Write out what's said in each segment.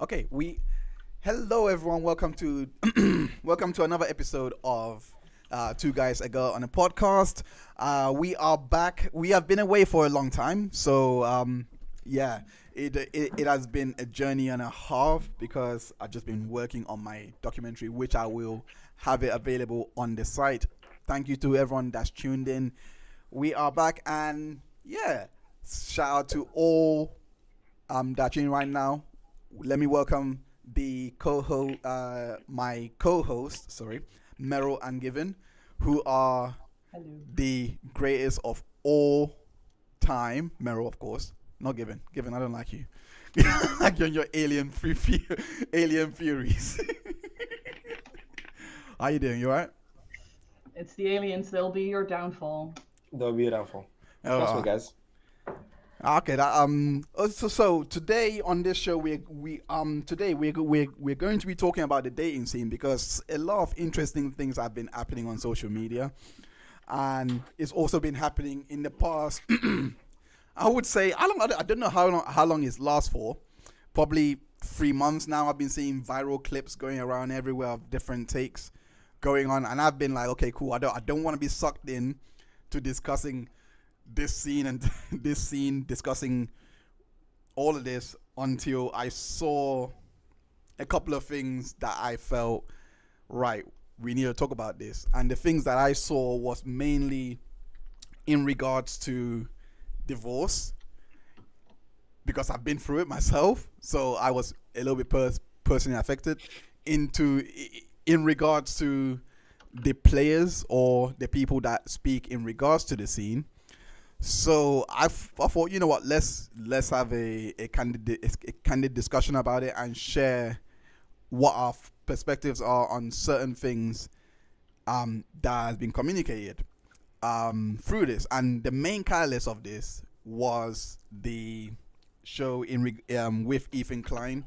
Okay, we hello everyone. Welcome to welcome to another episode of Two Guys a Girl on a podcast. We are back. We have been away for a long time, so yeah, it has been a journey and a half because I've just been working on my documentary, which I will have it available on the site. Thank you to everyone that's tuned in. We are back, and yeah, shout out to all that tuning right now. Let me welcome the my co-host, sorry, Merel and Given, who are Hello. the greatest of all time. Merel, of course, not Given. Given, I don't like you. Like you're in your alien theories. How you doing? You alright? It's the aliens, they'll be your downfall. That'll be beautiful. Trust me, Oh, guys. okay. So today on this show we're going to be talking about the dating scene because a lot of interesting things have been happening on social media, and it's also been happening in the past. I would say I don't know how long it's last for. Probably 3 months now. I've been seeing viral clips going around everywhere of different takes going on, and I've been like, okay, cool. I don't want to be sucked in to discussing this scene and this scene, discussing all of this until I saw a couple of things that I felt right. We need to talk about this, and the things that I saw was mainly in regards to divorce because I've been through it myself, so I was a little bit personally affected. Into in regards to the players or the people that speak in regards to the scene. So I thought, you know what, let's have a candid discussion about it and share what our perspectives are on certain things that has been communicated through this. And the main catalyst of this was the show with Ethan Klein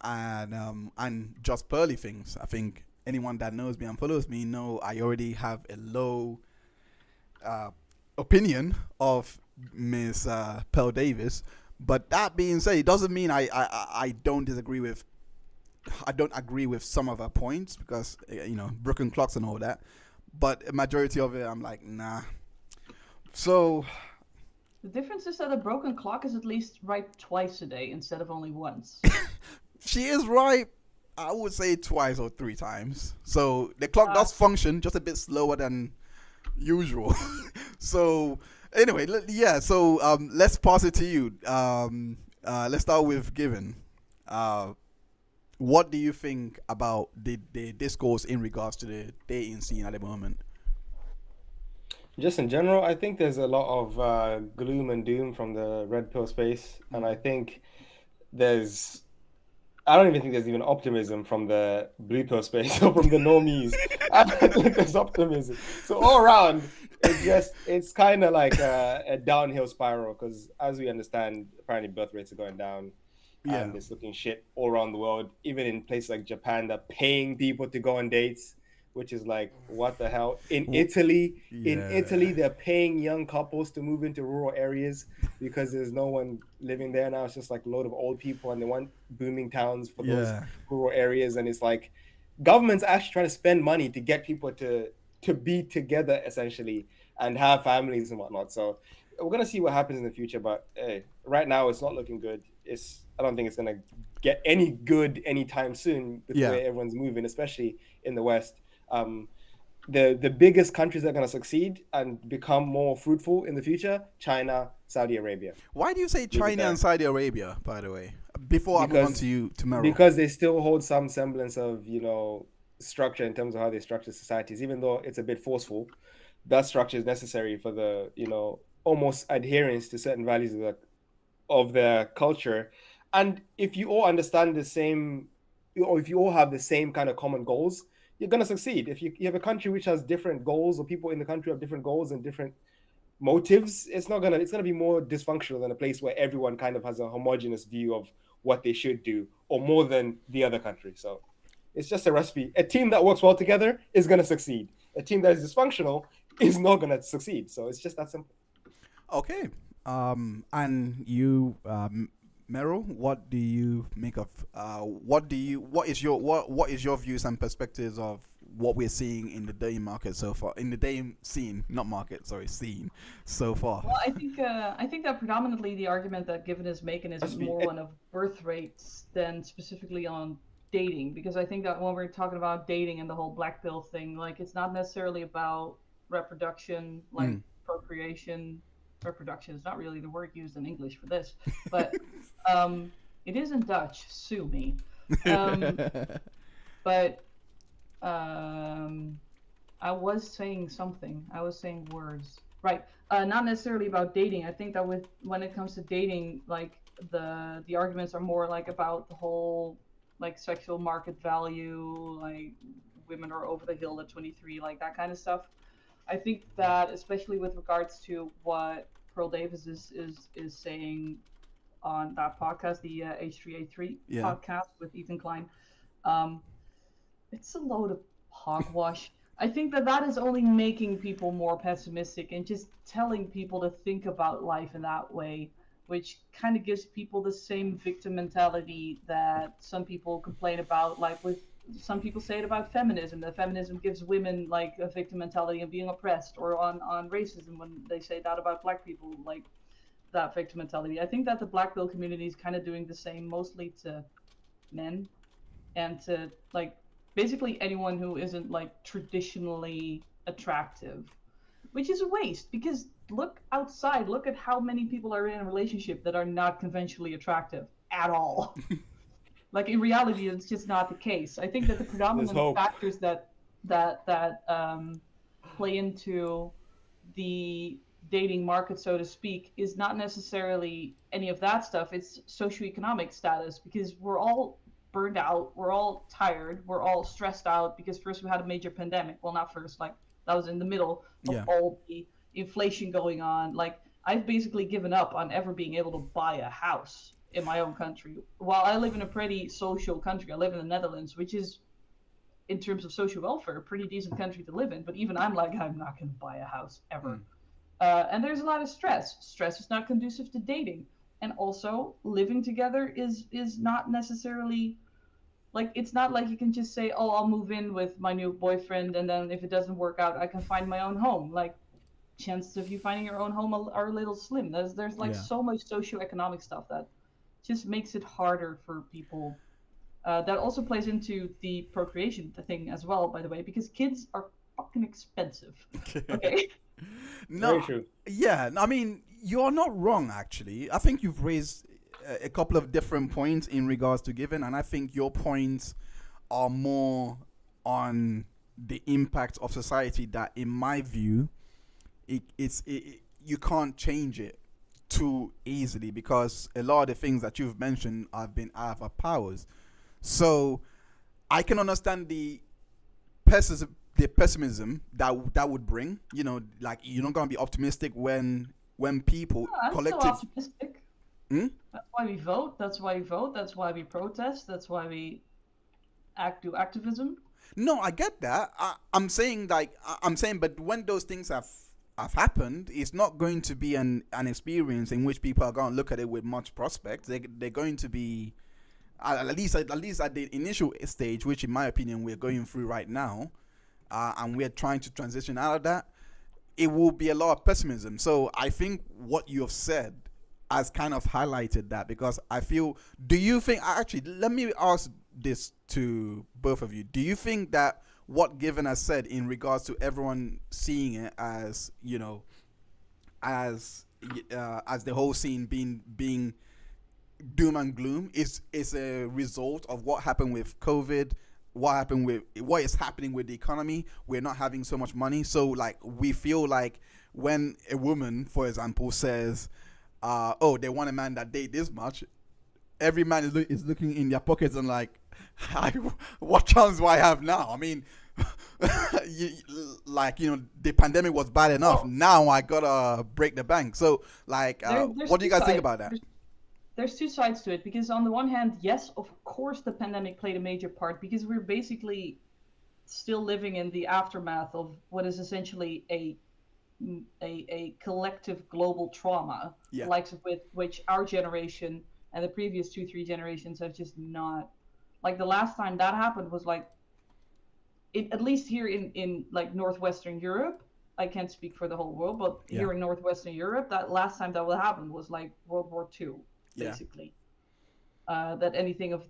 and just pearly things. I think anyone that knows me and follows me know I already have a low uh, opinion of Miss Pearl Davis. But that being said, it doesn't mean I don't disagree with. I don't agree with some of her points because broken clocks and all that. But a majority of it, I'm like, nah. So The difference is that a broken clock is at least right twice a day instead of only once. she is right. I would say twice or three times. So the clock Uh, does function just a bit slower than usual. So anyway, yeah. So let's pass it to you. Let's start with Given. Uh, what do you think about the discourse in regards to the dating scene at the moment? Just in general, I think there's a lot of gloom and doom from the red pill space, and I think there's I don't even think there's even optimism from the blue pill space or from the normies. I don't think there's optimism. So all around, it's kind of like a downhill spiral because as we understand, apparently birth rates are going down Yeah, and it's looking shit all around the world. Even in places like Japan, they're paying people to go on dates, which is like what the hell. In yeah, Italy, they're paying young couples to move into rural areas because there's no one living there now. It's just like a load of old people, and they want booming towns for those yeah, rural areas. And it's like government's actually trying to spend money to get people to be together essentially and have families and whatnot. So we're gonna see what happens in the future. But hey, right now it's not looking good. I don't think it's gonna get any good anytime soon with the yeah. way everyone's moving, especially in the West. Um, the biggest countries that are going to succeed and become more fruitful in the future: China, Saudi Arabia. Why do you say Leave it China and there Saudi Arabia? By the way, before I move on to because you tomorrow. because they still hold some semblance of structure in terms of how they structure societies, even though it's a bit forceful. That structure is necessary for the almost adherence to certain values of their culture. And if you all understand the same, or if you all have the same kind of common goals, you're going to succeed. If you have a country which has different goals, or people in the country have different goals and different motives, it's gonna be more dysfunctional than a place where everyone kind of has a homogenous view of what they should do, or more than the other country. So it's just a recipe. A team that works well together is gonna succeed. A team that is dysfunctional is not gonna succeed. So it's just that simple. Okay. And you, Merel, what do you make of what is your views and perspectives of what we're seeing in the dating market so far, in the dating scene, not market, sorry, scene so far? Well, I think that predominantly the argument that Given is making is more one of birth rates than specifically on dating, because I think that when we're talking about dating and the whole black pill thing, like it's not necessarily about reproduction, like procreation. Reproduction is not really the word used in English for this, but it is in Dutch. Sue me. But I was saying something. I was saying words. Right. Not necessarily about dating. I think that when it comes to dating, like the arguments are more like about the whole like sexual market value, like women are over the hill at 23, like that kind of stuff. I think that especially with regards to what Pearl Davis is saying on that podcast, the H3A3 podcast with Ethan Klein, it's a load of hogwash. I think that is only making people more pessimistic and just telling people to think about life in that way, which kind of gives people the same victim mentality that some people complain about, like with some people say it about feminism, that feminism gives women like a victim mentality of being oppressed, or on racism when they say that about black people, like that victim mentality. I think that the black pill community is kind of doing the same, mostly to men and to like basically anyone who isn't like traditionally attractive, which is a waste because look outside, look at how many people are in a relationship that are not conventionally attractive at all. Like in reality, it's just not the case. I think that the predominant factors that play into the dating market, so to speak, is not necessarily any of that stuff. It's socioeconomic status, because we're all burned out, we're all tired, we're all stressed out because first we had a major pandemic. Well, not first, like that was in the middle of all the inflation going on. Like I've basically given up on ever being able to buy a house in my own country. While I live in a pretty social country, I live in the Netherlands, which is, in terms of social welfare, a pretty decent country to live in. But even I'm like, I'm not going to buy a house ever. And there's a lot of stress. Stress is not conducive to dating. And also, living together is not necessarily, like, it's not like you can just say, oh, I'll move in with my new boyfriend, and then if it doesn't work out, I can find my own home. Like, chances of you finding your own home are a little slim. There's like so much socioeconomic stuff that just makes it harder for people. That also plays into the procreation thing as well, by the way, because kids are fucking expensive. Okay. No, yeah, I mean, you're not wrong, actually. I think you've raised a couple of different points in regards to Given, and I think your points are more on the impact of society that, in my view, you can't change it too easily, because a lot of the things that you've mentioned have been out of our powers. So I can understand the pessimism that would bring. You know, like you're not gonna be optimistic when people I'm collective. still optimistic. That's why we vote. That's why we vote. That's why we protest. That's why we do activism. No, I get that. I'm saying, but when those things have happened, it's not going to be an experience in which people are going to look at it with much prospect. They're going to be, at least at the initial stage, which in my opinion we're going through right now, and we're trying to transition out of that. It will be a lot of pessimism. So I think what you have said has kind of highlighted that, because I feel. Do you think? Actually, let me ask this to both of you. Do you think that what Given has said in regards to everyone seeing it as, you know, as the whole scene being doom and gloom is a result of what happened with COVID, what is happening with the economy? We're not having so much money, so like we feel like when a woman, for example, says, "Oh, they want a man that date this much," every man is looking in their pockets and like, what chance do I have now? I mean, the pandemic was bad enough. Now I gotta break the bank. So, like, what do you guys think about that? There's two sides to it, because on the one hand, yes, of course, the pandemic played a major part, because we're basically still living in the aftermath of what is essentially a collective global trauma, the likes of which our generation and the previous 2-3 generations have just not. Like the last time that happened was like, at least here in like northwestern Europe. I can't speak for the whole world, but Yeah. here in northwestern Europe, that last time that would happen was like World War II, Yeah. basically. That anything of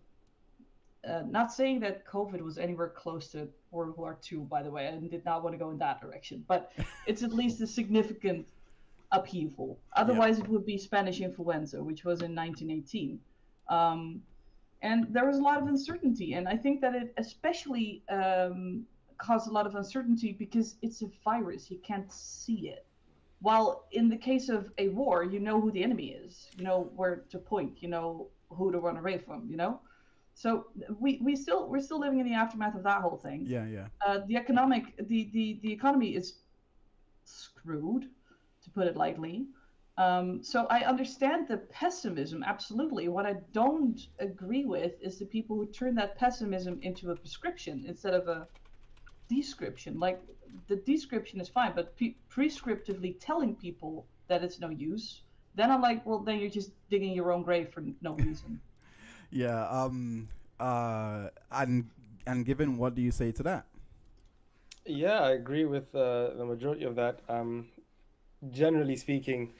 not saying that COVID was anywhere close to World War II, by the way. I did not want to go in that direction, but it's at least a significant upheaval. Otherwise, it would be Spanish influenza, which was in 1918. And there was a lot of uncertainty, and I think that it especially caused a lot of uncertainty because it's a virus. You can't see it. While in the case of a war, you know who the enemy is, you know where to point, you know who to run away from, you know. So we're still living in the aftermath of that whole thing. Yeah. Yeah. The economy is screwed, to put it lightly. So I understand the pessimism, absolutely. What I don't agree with is the people who turn that pessimism into a prescription instead of a description. Like the description is fine, but prescriptively telling people that it's no use, then I'm like, well, then you're just digging your own grave for no reason. Yeah. And given, what do you say to that? Yeah, I agree with the majority of that. Generally speaking,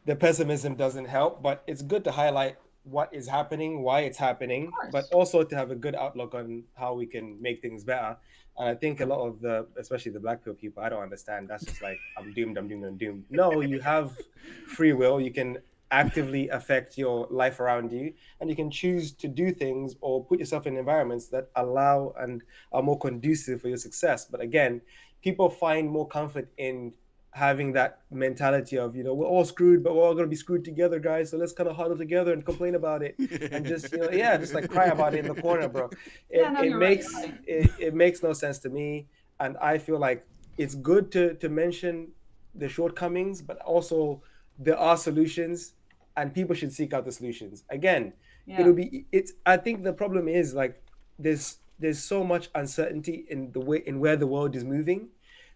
the pessimism doesn't help, but it's good to highlight what is happening, why it's happening, but also to have a good outlook on how we can make things better. And I think a lot of especially the black pill people, I don't understand. That's just like, I'm doomed, I'm doomed, I'm doomed. No, you have free will. You can actively affect your life around you, and you can choose to do things or put yourself in environments that allow and are more conducive for your success. But again, people find more comfort in having that mentality of, we're all screwed, but we're all going to be screwed together, guys. So let's kind of huddle together and complain about it and just, just like cry about it in the corner, bro. It makes no sense to me. And I feel like it's good to mention the shortcomings, but also there are solutions and people should seek out the solutions. Again, I think the problem is like, there's so much uncertainty in where the world is moving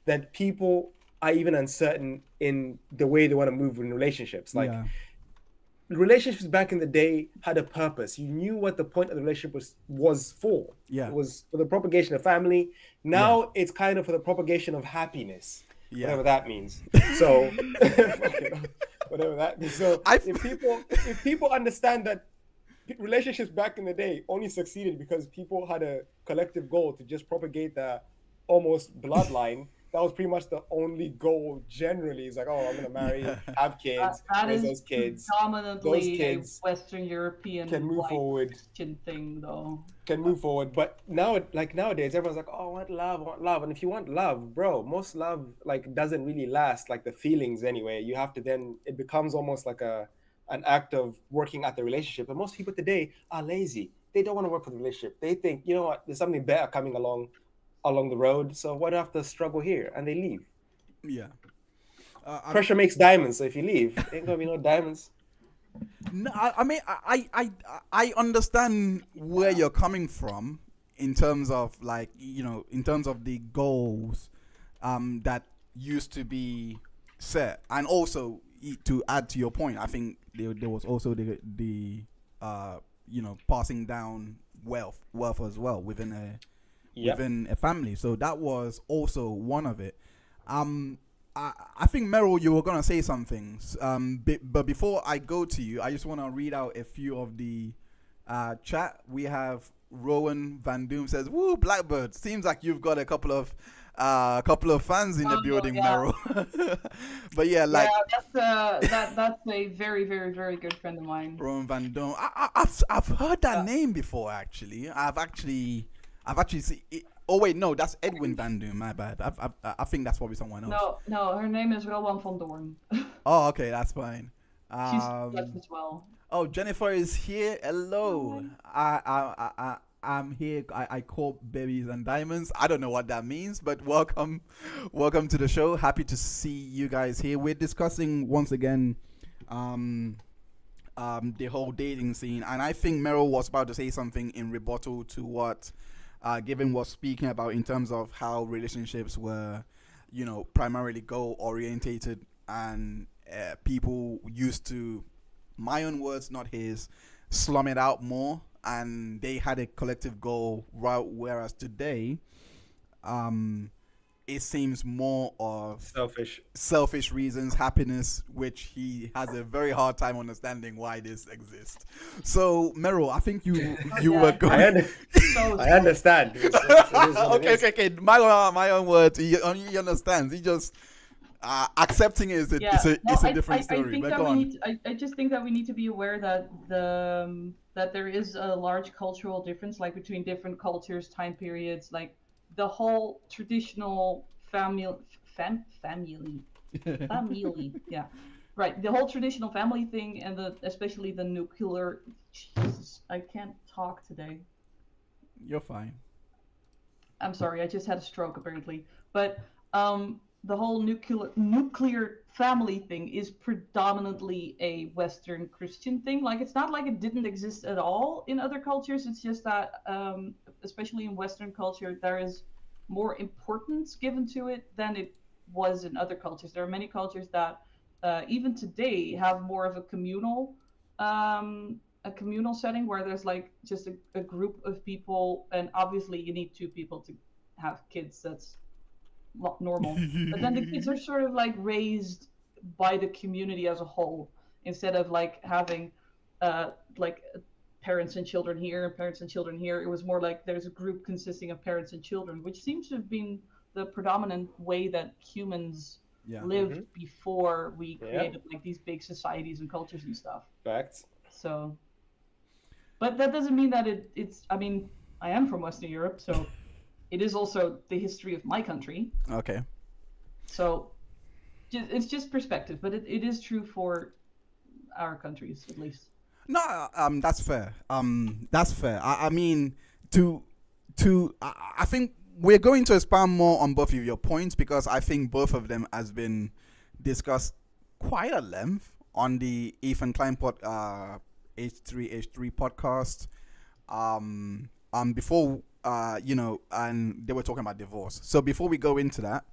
that people are even uncertain in the way they want to move in relationships. Like relationships back in the day had a purpose. You knew what the point of the relationship was for. Yeah. It was for the propagation of family. Now it's kind of for the propagation of happiness, whatever that means. So whatever that means. So if people understand that relationships back in the day only succeeded because people had a collective goal to just propagate the almost bloodline. That was pretty much the only goal generally. It's like, oh, I'm going to marry, have kids, raise those kids. Predominantly those kids a Western European can move forward. Christian thing, though. Can move forward. But now, like nowadays, everyone's like, oh, I want love. And if you want love, bro, most love like doesn't really last, like the feelings anyway. You have to then, it becomes almost like an act of working at the relationship. And most people today are lazy. They don't want to work for the relationship. They think, you know what, there's something better coming along the road, so why do I have to struggle here? And they leave. Yeah. Pressure makes diamonds, so if you leave, ain't gonna be no diamonds. No, I mean, I understand where you're coming from in terms of like, in terms of the goals that used to be set, and also to add to your point, I think there was also the passing down wealth as well within a family. So that was also one of it. I think, Merel, you were going to say something. But before I go to you, I just want to read out a few of the chat. We have Rowan Van Doom says, woo, Blackbird. Seems like you've got a couple of fans in the building, Merel. But that's a very, very, very good friend of mine. Rowan Van Doom. I've heard that name before, actually. I've actually seen it. Oh wait, no, that's Edwin Van Doom. My bad. I think that's probably someone else. No, her name is Rowan van Doorn. Oh, okay, that's fine. She's Dutch as well. Oh, Jennifer is here. Hello. I'm here. I call babies and diamonds. I don't know what that means, but welcome to the show. Happy to see you guys here. We're discussing once again the whole dating scene, and I think Merel was about to say something in rebuttal to what Given was speaking about in terms of how relationships were, primarily goal orientated, and people used to my own words, not his, slum it out more, and they had a collective goal. Whereas today, it seems more of selfish reasons, happiness, which he has a very hard time understanding why this exists. So, Merel, I think you were going. I understand. Okay. My own words. He understands. He just accepting it is a different story. I just think that we need to be aware that that there is a large cultural difference, like between different cultures, time periods, like. The whole traditional family, yeah, right. The whole traditional family thing, and especially the nuclear. Jesus, I can't talk today. You're fine. I'm sorry, I just had a stroke apparently. But the whole nuclear family thing is predominantly a Western Christian thing. Like, it's not like it didn't exist at all in other cultures. It's just that, especially in Western culture, there is more importance given to it than it was in other cultures. There are many cultures that even today have more of a communal setting where there's like just a group of people, and obviously you need two people to have kids. That's normal. But then the kids are sort of like raised by the community as a whole, instead of like having like parents and children here and parents and children here. It was more like there's a group consisting of parents and children, which seems to have been the predominant way that humans lived before we created like these big societies and cultures and stuff. Facts. So, but that doesn't mean that it's, I mean, I am from Western Europe, so it is also the history of my country. Okay. So it's just perspective, but it is true for our countries, at least. No, that's fair. That's fair. I mean, I think we're going to expand more on both of your points, because I think both of them has been discussed quite at length on the Ethan Klein H3 podcast. Before and they were talking about divorce. So before we go into that,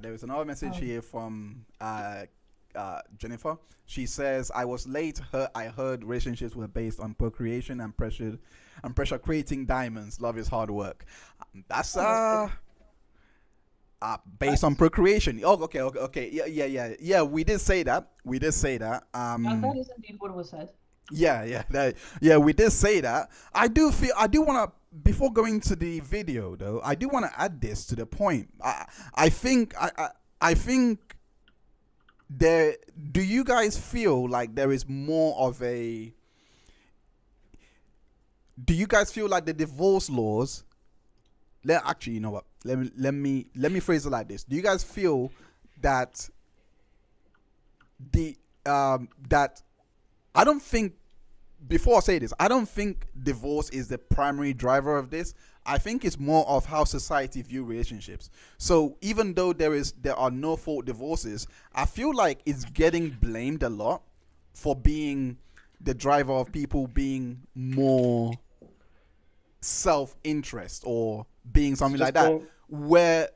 there was another message here from Jennifer. She says, "I was late. I heard relationships were based on procreation and pressure creating diamonds. Love is hard work." That's based on procreation. Oh, okay. Yeah. We did say that. That is indeed what was said. Yeah. We did say that. I do want to. Before going to the video, though, I do want to add this to the point. I think there. Do you guys feel like there is more of a? Do you guys feel like the divorce laws? Actually, you know what? Let me phrase it like this. Do you guys feel that that I don't think. Before I say this, I don't think divorce is the primary driver of this. I think it's more of how society view relationships. So even though there are no fault divorces, I feel like it's getting blamed a lot for being the driver of people being more self-interest or being something like that. Where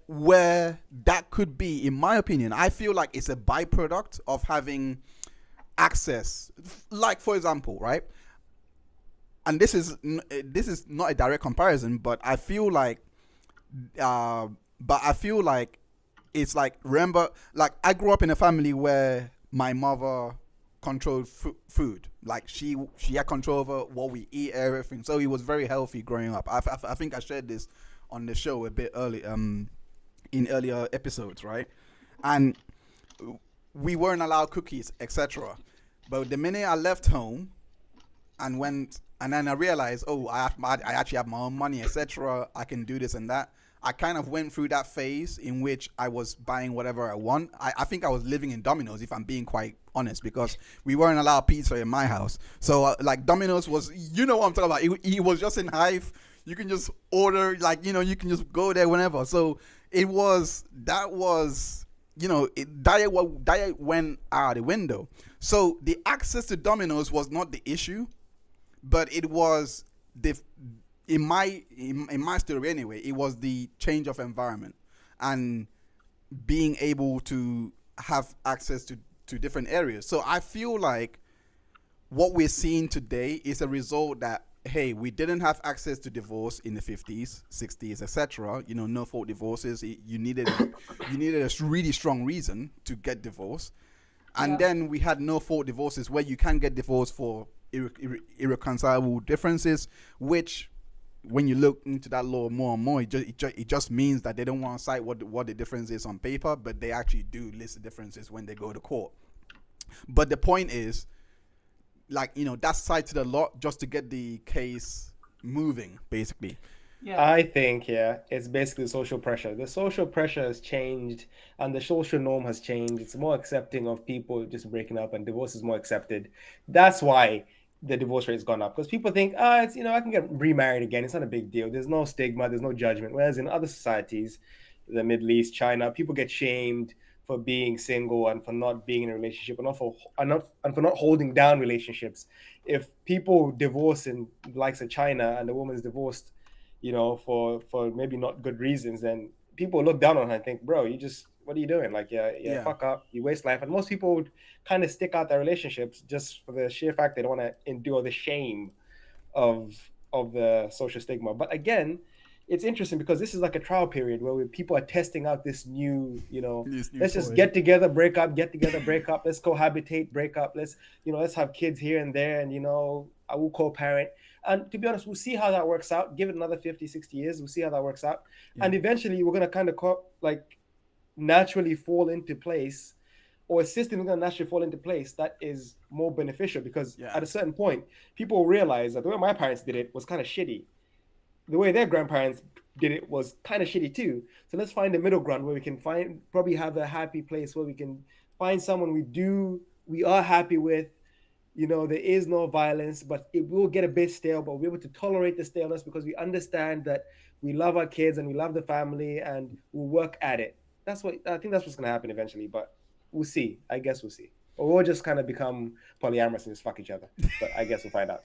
that could be, in my opinion, I feel like it's a byproduct of having access. Like, for example, right? And this is not a direct comparison, but I feel like it's like, remember, like, I grew up in a family where my mother controlled food. Like, she had control over what we eat, everything. So it was very healthy growing up. I think I shared this on the show a bit early, in earlier episodes, right? And we weren't allowed cookies, etc. But the minute I left home and went, and then I realized, I actually have my own money, etc. I can do this and that. I kind of went through that phase in which I was buying whatever I want. I think I was living in Domino's, if I'm being quite honest, because we weren't allowed pizza in my house. So like, Domino's was, you know what I'm talking about. It was just in Hive. You can just order, like, you can just go there whenever. So diet went out the window. So the access to Domino's was not the issue, but it was in my story anyway, it was the change of environment and being able to have access to different areas. So I feel like what we're seeing today is a result that, hey, we didn't have access to divorce in the 50s, 60s, etc. You know, no fault divorces. You needed a really strong reason to get divorced. And then we had no fault divorces where you can get divorced for irreconcilable differences, which when you look into that law more and more, it just means that they don't want to cite what the difference is on paper, but they actually do list the differences when they go to court. But the point is, like, you know, that's cited a lot just to get the case moving, basically. Yeah. I think, it's basically social pressure. The social pressure has changed and the social norm has changed. It's more accepting of people just breaking up and divorce is more accepted. That's why the divorce rate has gone up, because people think, it's, you know, I can get remarried again. It's not a big deal. There's no stigma. There's no judgment. Whereas in other societies, the Middle East, China, people get shamed for being single and for not being in a relationship and for not holding down relationships. If people divorce in the likes of China and the woman's divorced, you know, for maybe not good reasons, then people look down on her and think, bro, what are you doing? Like, fuck up, you waste life. And most people would kind of stick out their relationships just for the sheer fact they don't want to endure the shame of the social stigma. But again, it's interesting because this is like a trial period where people are testing out this new, you know, let's just get together, break up, let's cohabitate, break up, let's have kids here and there, and, you know, I will co-parent. And to be honest, we'll see how that works out. Give it another 50, 60 years. We'll see how that works out. Yeah. And eventually we're going to kind of naturally fall into place, or a system is going to naturally fall into place that is more beneficial, because at a certain point, people realize that the way my parents did it was kind of shitty. The way their grandparents did it was kind of shitty too. So let's find a middle ground where we can probably have a happy place where we can find someone we are happy with. You know, there is no violence, but it will get a bit stale, but we'll be able to tolerate the staleness because we understand that we love our kids and we love the family and we'll work at it. I think that's what's going to happen eventually, but we'll see. I guess we'll see. Or we'll just kind of become polyamorous and just fuck each other. But I guess we'll find out.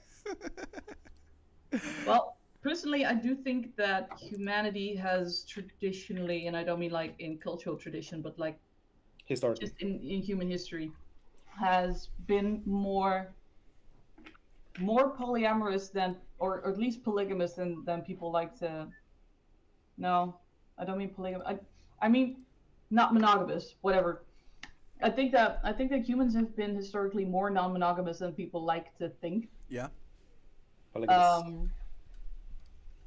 Well, personally, I do think that humanity has traditionally, and I don't mean like in cultural tradition, but like historically, just in human history, has been more polyamorous than, or at least polygamous than people like to. No, I don't mean polygamous. I mean not monogamous. Whatever. I think that humans have been historically more non-monogamous than people like to think. Yeah. Polygamous.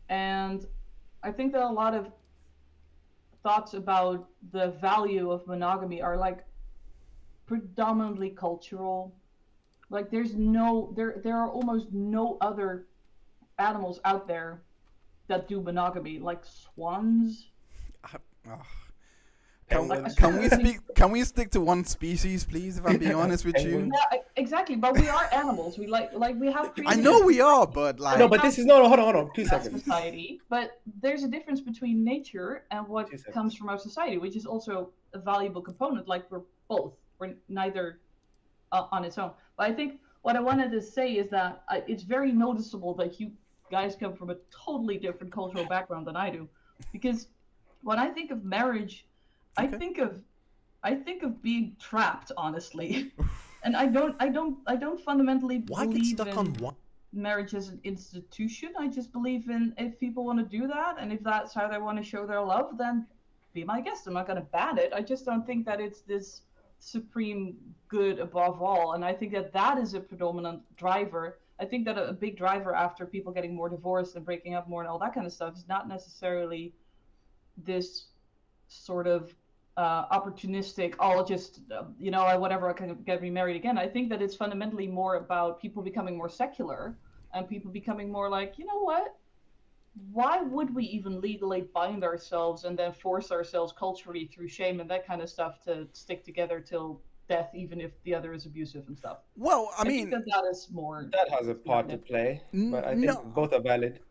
And I think that a lot of thoughts about the value of monogamy are like predominantly cultural. Like there are almost no other animals out there that do monogamy, like swans. Can we stick to one species, please? If I'm being honest with you. Yeah, exactly. But we are animals. We like we have. I know we are, but like. No, but this is hold on. 2 seconds. Society, but there's a difference between nature and what comes from our society, which is also a valuable component. Like we're both. We're neither on its own. But I think what I wanted to say is that it's very noticeable that you guys come from a totally different cultural background than I do, because when I think of marriage, I think of being trapped, honestly, and I don't fundamentally believe in marriage as an institution. I just believe in, if people want to do that, and if that's how they want to show their love, then be my guest. I'm not going to ban it. I just don't think that it's this supreme good above all, and I think that is a predominant driver. I think that a big driver after people getting more divorced and breaking up more and all that kind of stuff is not necessarily this sort of opportunistic, I'll just whatever, I can get remarried again. I think that it's fundamentally more about people becoming more secular and people becoming more like, you know what, why would we even legally bind ourselves and then force ourselves culturally through shame and that kind of stuff to stick together till death, even if the other is abusive and stuff? Well, I mean, think that is more. That has a part to play, but I think both are valid.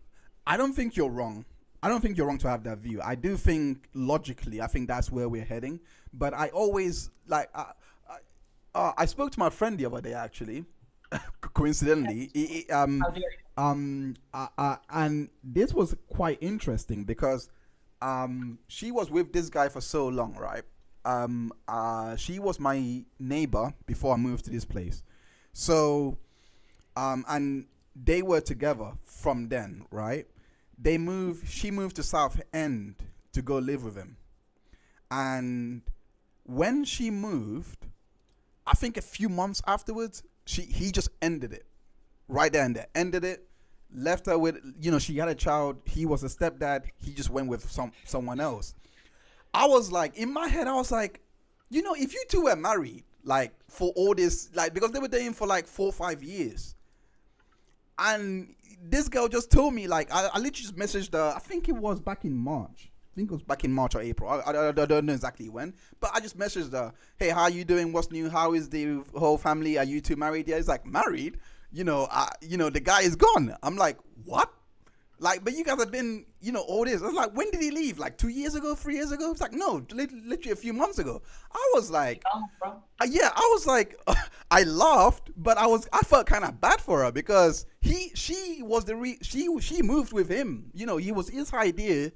I don't think you're wrong. I don't think you're wrong to have that view. I do think logically, I think that's where we're heading. But I always like. I spoke to my friend the other day, actually, coincidentally. And this was quite interesting because she was with this guy for so long, right? She was my neighbor before I moved to this place. So And they were together from then, right? She moved to South End to go live with him. And when she moved, I think a few months afterwards, he just ended it. Right there and there. Ended it. Left her with, she had a child. He was a stepdad. He just went with someone else. I was like, in my head, I was like, if you two were married, like for all this, like, because they were dating for like 4 or 5 years. And this girl just told me, like, I literally just messaged her. I think it was back in March. I think it was back in March or April. I don't know exactly when. But I just messaged her. Hey, how are you doing? What's new? How is the whole family? Are you two married? Yeah, it's like, married? The guy is gone. I'm like, what? Like, but you guys have been, all this. I was like, when did he leave? Like 2 years ago, 3 years ago? It's like, no, literally a few months ago. I was like, I was like, I laughed, but I felt kind of bad for her because she moved with him. He was his idea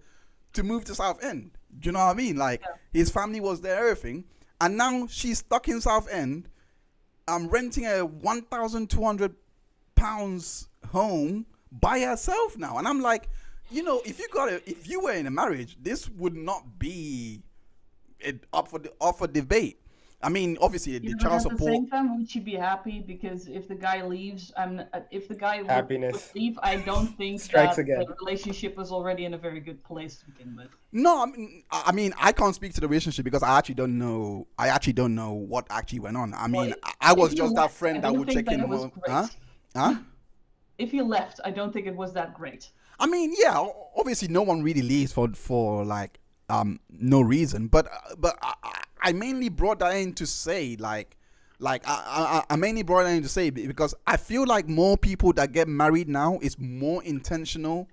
to move to South End. Do you know what I mean? Like, his family was there, everything. And now she's stuck in South End. I'm renting a £1,200 home by herself now. And I'm like, if you were in a marriage, this would not be up for debate. I mean, obviously the child support. At the same time, would you be happy? Because if the guy leaves, if the guy would leave, I don't think that the relationship was already in a very good place to begin with. No, I mean, I can't speak to the relationship because I actually don't know. What actually went on. I mean, I was just that friend that would check in. Huh? If you left, I don't think it was that great. I mean, yeah, obviously no one really leaves for like no reason, but I mainly brought that in to say I mainly brought that in to say because I feel like more people that get married now is more intentional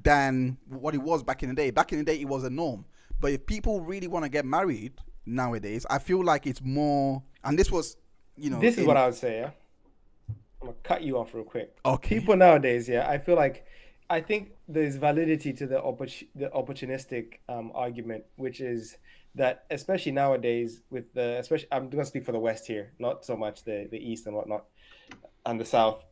than what it was back in the day. Back in the day, it was a norm. But if people really want to get married nowadays, I feel like it's more. And this was, This is what I would say. Yeah, I'm gonna cut you off real quick. Okay. People nowadays, I think there's validity to the opportunistic argument, which is that especially nowadays especially I'm going to speak for the West here, not so much the East and whatnot, and the South,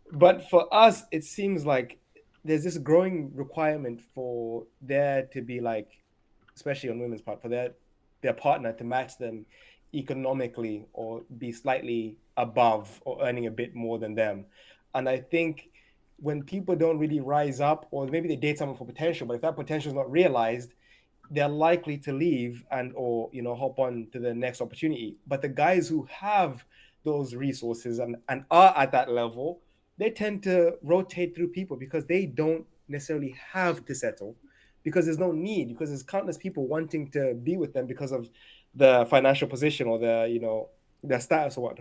but for us, it seems like there's this growing requirement for there to be like, especially on women's part, for their partner to match them economically or be slightly above or earning a bit more than them. And I think when people don't really rise up, or maybe they date someone for potential, but if that potential is not realized, they're likely to leave or hop on to the next opportunity. But the guys who have those resources and are at that level, they tend to rotate through people because they don't necessarily have to settle, because there's no need, because there's countless people wanting to be with them because of the financial position or their status or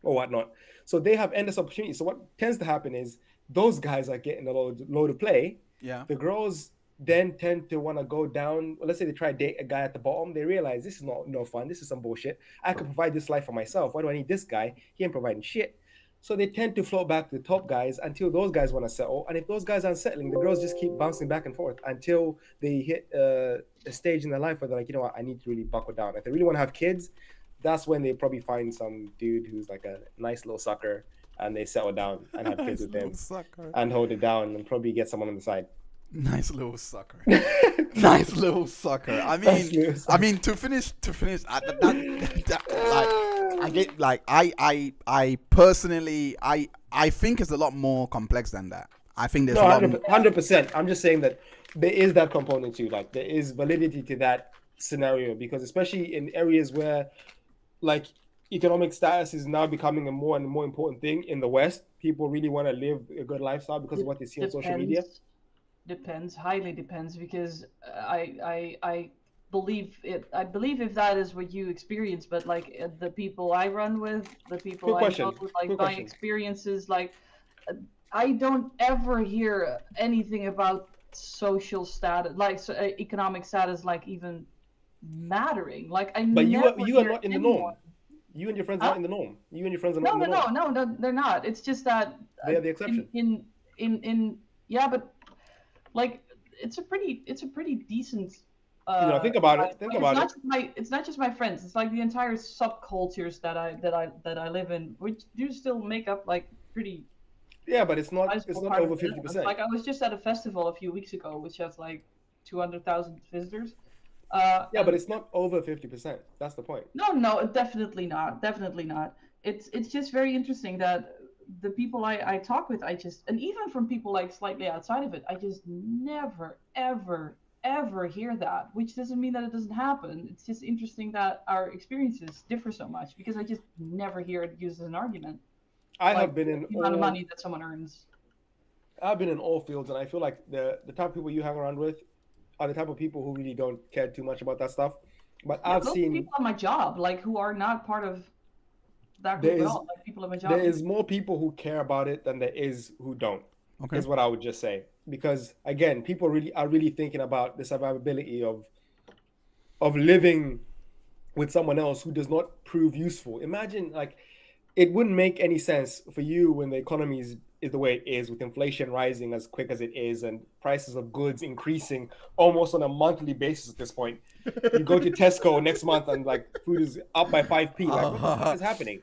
whatnot. So they have endless opportunities. So what tends to happen is those guys are getting a load of play. Yeah. The girls then tend to want to go down. Let's say they try to date a guy at the bottom. They realize this is no fun. This is some bullshit. I can provide this life for myself. Why do I need this guy? He ain't providing shit. So they tend to float back to the top guys until those guys want to settle. And if those guys aren't settling, the girls just keep bouncing back and forth until they hit a stage in their life where they're like, you know what, I need to really buckle down. If they really want to have kids, that's when they probably find some dude who's like a nice little sucker, and they settle down and have kids with him and hold it down and probably get someone on the side. Nice little sucker. Nice little sucker. I mean, to finish. I personally, I think it's a lot more complex than that. I think there's 100%. I'm just saying that there is that component too. Like, there is validity to that scenario, because especially in areas where like economic status is now becoming a more and more important thing in the West, people really want to live a good lifestyle because of what they see on social media. Highly depends, because I believe if that is what you experience, but like the people I run with, the people I know, like my experiences, like I don't ever hear anything about social status, like economic status, like even mattering. Like But you are not in the norm. You and your friends are not in the norm. You and your friends are not in the norm. No, they're not. It's just that they are the exception. In yeah, but like it's a pretty decent Think about it. Think about it. It's not just my friends. It's like the entire subcultures that I live in, which do still make up like pretty. Yeah, but it's not over 50%. Like I was just at a festival a few weeks ago, which has like 200,000 visitors. Yeah, but it's not over 50%. That's the point. No, definitely not. Definitely not. It's just very interesting that the people I talk with, and even from people like slightly outside of it, I just never, ever hear that, which doesn't mean that it doesn't happen. It's just interesting that our experiences differ so much because I just never hear it used as an argument. Have been in the amount of money that someone earns. I've been in all fields, and I feel like the type of people you hang around with are the type of people who really don't care too much about that stuff. But I've seen people on my job, like who are not part of that group at all. Like people at my job. There is more people who care about it than there is who don't. Okay. Is what I would just say. Because again, people are really thinking about the survivability of living with someone else who does not prove useful. Imagine, like, it wouldn't make any sense for you when the economy is the way it is, with inflation rising as quick as it is and prices of goods increasing almost on a monthly basis at this point. You go to Tesco next month and like food is up by 5p. Like, what the fuck is happening?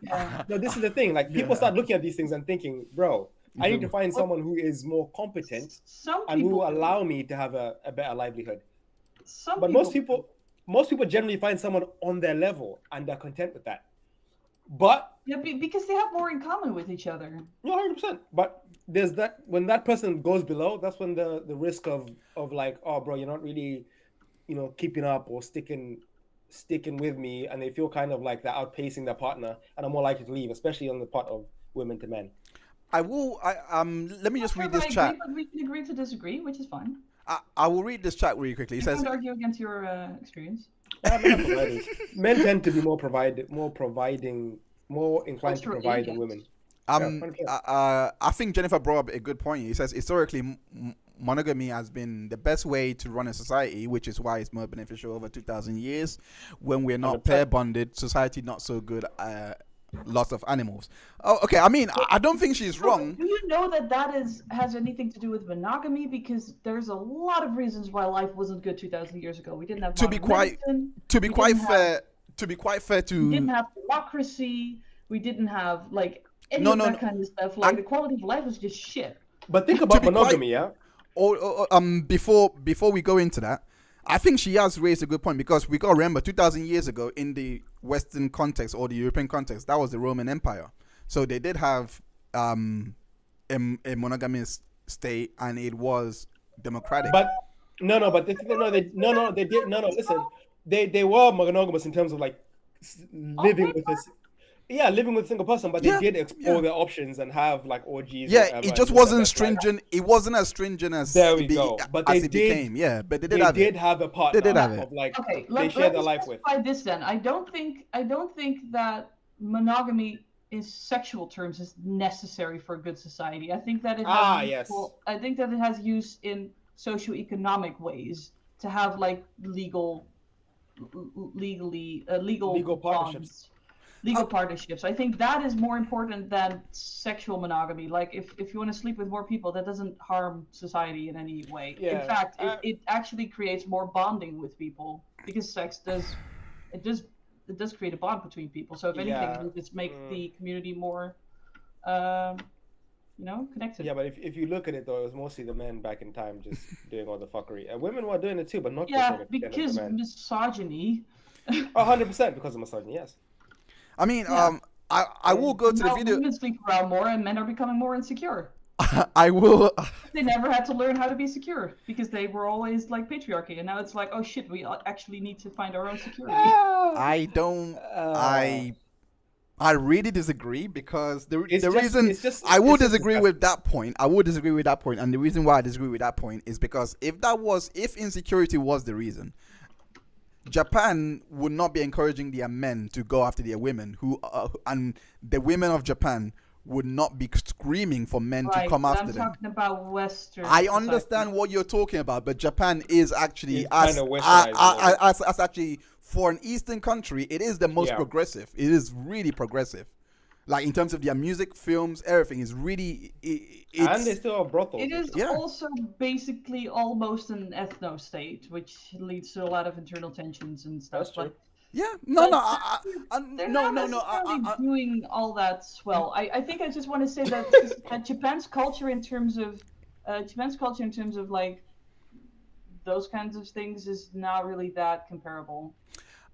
No, this is the thing. Like, people start looking at these things and thinking, bro, I need to find someone who is more competent and who will allow me to have a better livelihood. But most people generally find someone on their level and they're content with that. But because they have more in common with each other. Yeah, 100%. But there's that, when that person goes below, that's when the risk of like, oh bro, you're not really, keeping up or sticking with me, and they feel kind of like they're outpacing their partner and are more likely to leave, especially on the part of women to men. Let me just read this chat. But we can agree to disagree, which is fine. I will read this chat really quickly. It says, can't argue against your experience. Men tend to be more inclined to provide than women. I think Jennifer brought up a good point. He says historically, monogamy has been the best way to run a society, which is why it's more beneficial over 2,000 years. When we're not pair bonded, society not so good. Lots of animals. Oh, okay. I mean, I don't think she's wrong. Do you know that has anything to do with monogamy? Because there's a lot of reasons why life wasn't good 2,000 years ago. We didn't have to be quite fair. We didn't have democracy. We didn't have like any of that kind of stuff. Like the quality of life was just shit. But think about monogamy, Before we go into that, I think she has raised a good point, because we got to remember 2,000 years ago in the Western context or the European context, that was the Roman Empire. So they did have a monogamous state, and it was democratic. But listen, they were monogamous in terms of like living with this. Yeah, living with a single person, but they did explore their options and have like orgies. Yeah, it just wasn't stringent. Like, it wasn't as stringent as there we go. But they became. Yeah, but they did have a partner. They did have it. Of, like, okay, they shared their life with. This then. I don't think that monogamy in sexual terms is necessary for a good society. I think that it has I think that it has use in socioeconomic ways to have like legal partnerships. Legal partnerships. I think that is more important than sexual monogamy. Like if you want to sleep with more people, that doesn't harm society in any way. Yeah. In fact, it actually creates more bonding with people, because sex does create a bond between people. So if anything, it will just make the community more connected. Yeah, but if you look at it though, it was mostly the men back in time just doing all the fuckery. And women were doing it too, but not because misogyny. 100% because of misogyny, yes. I mean, I will go to the video. Women sleep around more, and men are becoming more insecure. I will. They never had to learn how to be secure because they were always like patriarchy, and now it's like, oh shit, we actually need to find our own security. I don't. I really disagree, because the reason I will disagree with that point. I will disagree with that point, and the reason why I disagree with that point is because if insecurity was the reason, Japan would not be encouraging their men to go after their women, and the women of Japan would not be screaming for men to come after them. I'm talking about Western. I understand what you're talking about, but Japan is actually as actually, for an Eastern country, it is the most progressive. It is really progressive. Like in terms of their music, films, everything is really. And they still have brothels. It is Yeah. also basically almost an ethno state, which leads to a lot of internal tensions and stuff. That's true. Yeah, no, no, They're no, not no, necessarily no. doing all that swell. I think I just want to say that Japan's culture in terms of like those kinds of things is not really that comparable.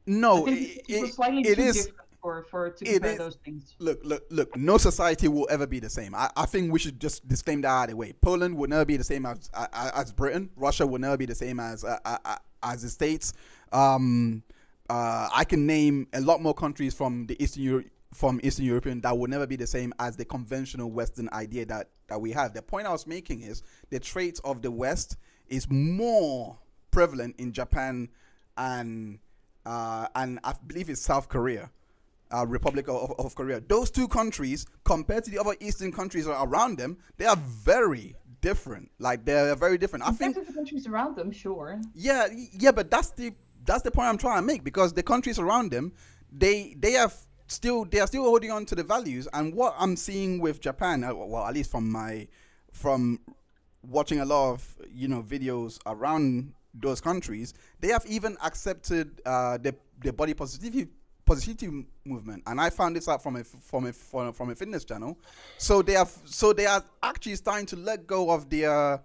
No, I think it's slightly it too is. different for to compare those things. Look. No society will ever be the same. I think we should just disclaim that out of the way. Poland will never be the same as Britain. Russia will never be the same as the States. I can name a lot more countries from the Eastern European that will never be the same as the conventional Western idea that we have. The point I was making is the traits of the West is more prevalent in Japan and I believe it's South Korea. Republic of Korea. Those two countries, compared to the other Eastern countries around them, they are very different. Like they're very different. I think the countries around them, sure. Yeah, but that's the point I'm trying to make, because the countries around them, they are still holding on to the values. And what I'm seeing with Japan, well, at least from watching a lot of videos around those countries, they have even accepted the body positivity movement, and I found this out from a fitness channel. So they are actually starting to let go of their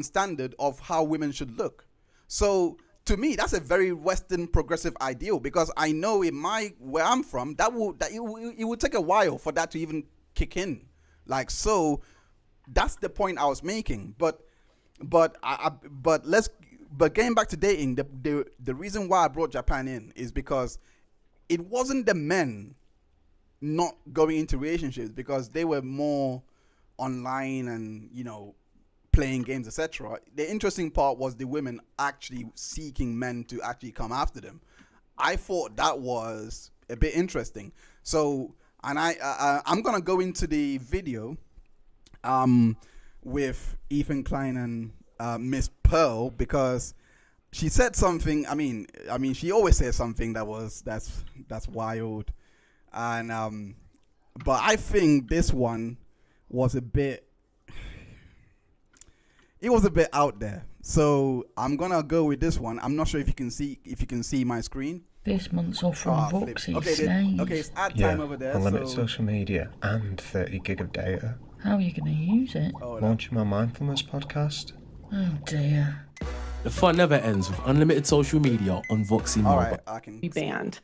standard of how women should look. So to me, that's a very Western progressive ideal, because I know where I'm from, it would take a while for that to even kick in. Like, so that's the point I was making. But getting back to dating, the reason why I brought Japan in is because it wasn't the men not going into relationships, because they were more online and playing games, etc. The interesting part was the women actually seeking men to actually come after them. I thought that was a bit interesting. So, and I'm gonna go into the video with Ethan Klein and Miss Pearl, because she said something. I mean, she always says something that's wild, and but I think this one was a bit. It was a bit out there, so I'm gonna go with this one. I'm not sure if you can see my screen. This month's off from Voxy. Okay, it's ad time over there. Unlimited social media and 30 gig of data. How are you going to use it? Launching my mindfulness podcast. Oh dear. The fun never ends with unlimited social media on Voxy Mobile. All right, I can be banned.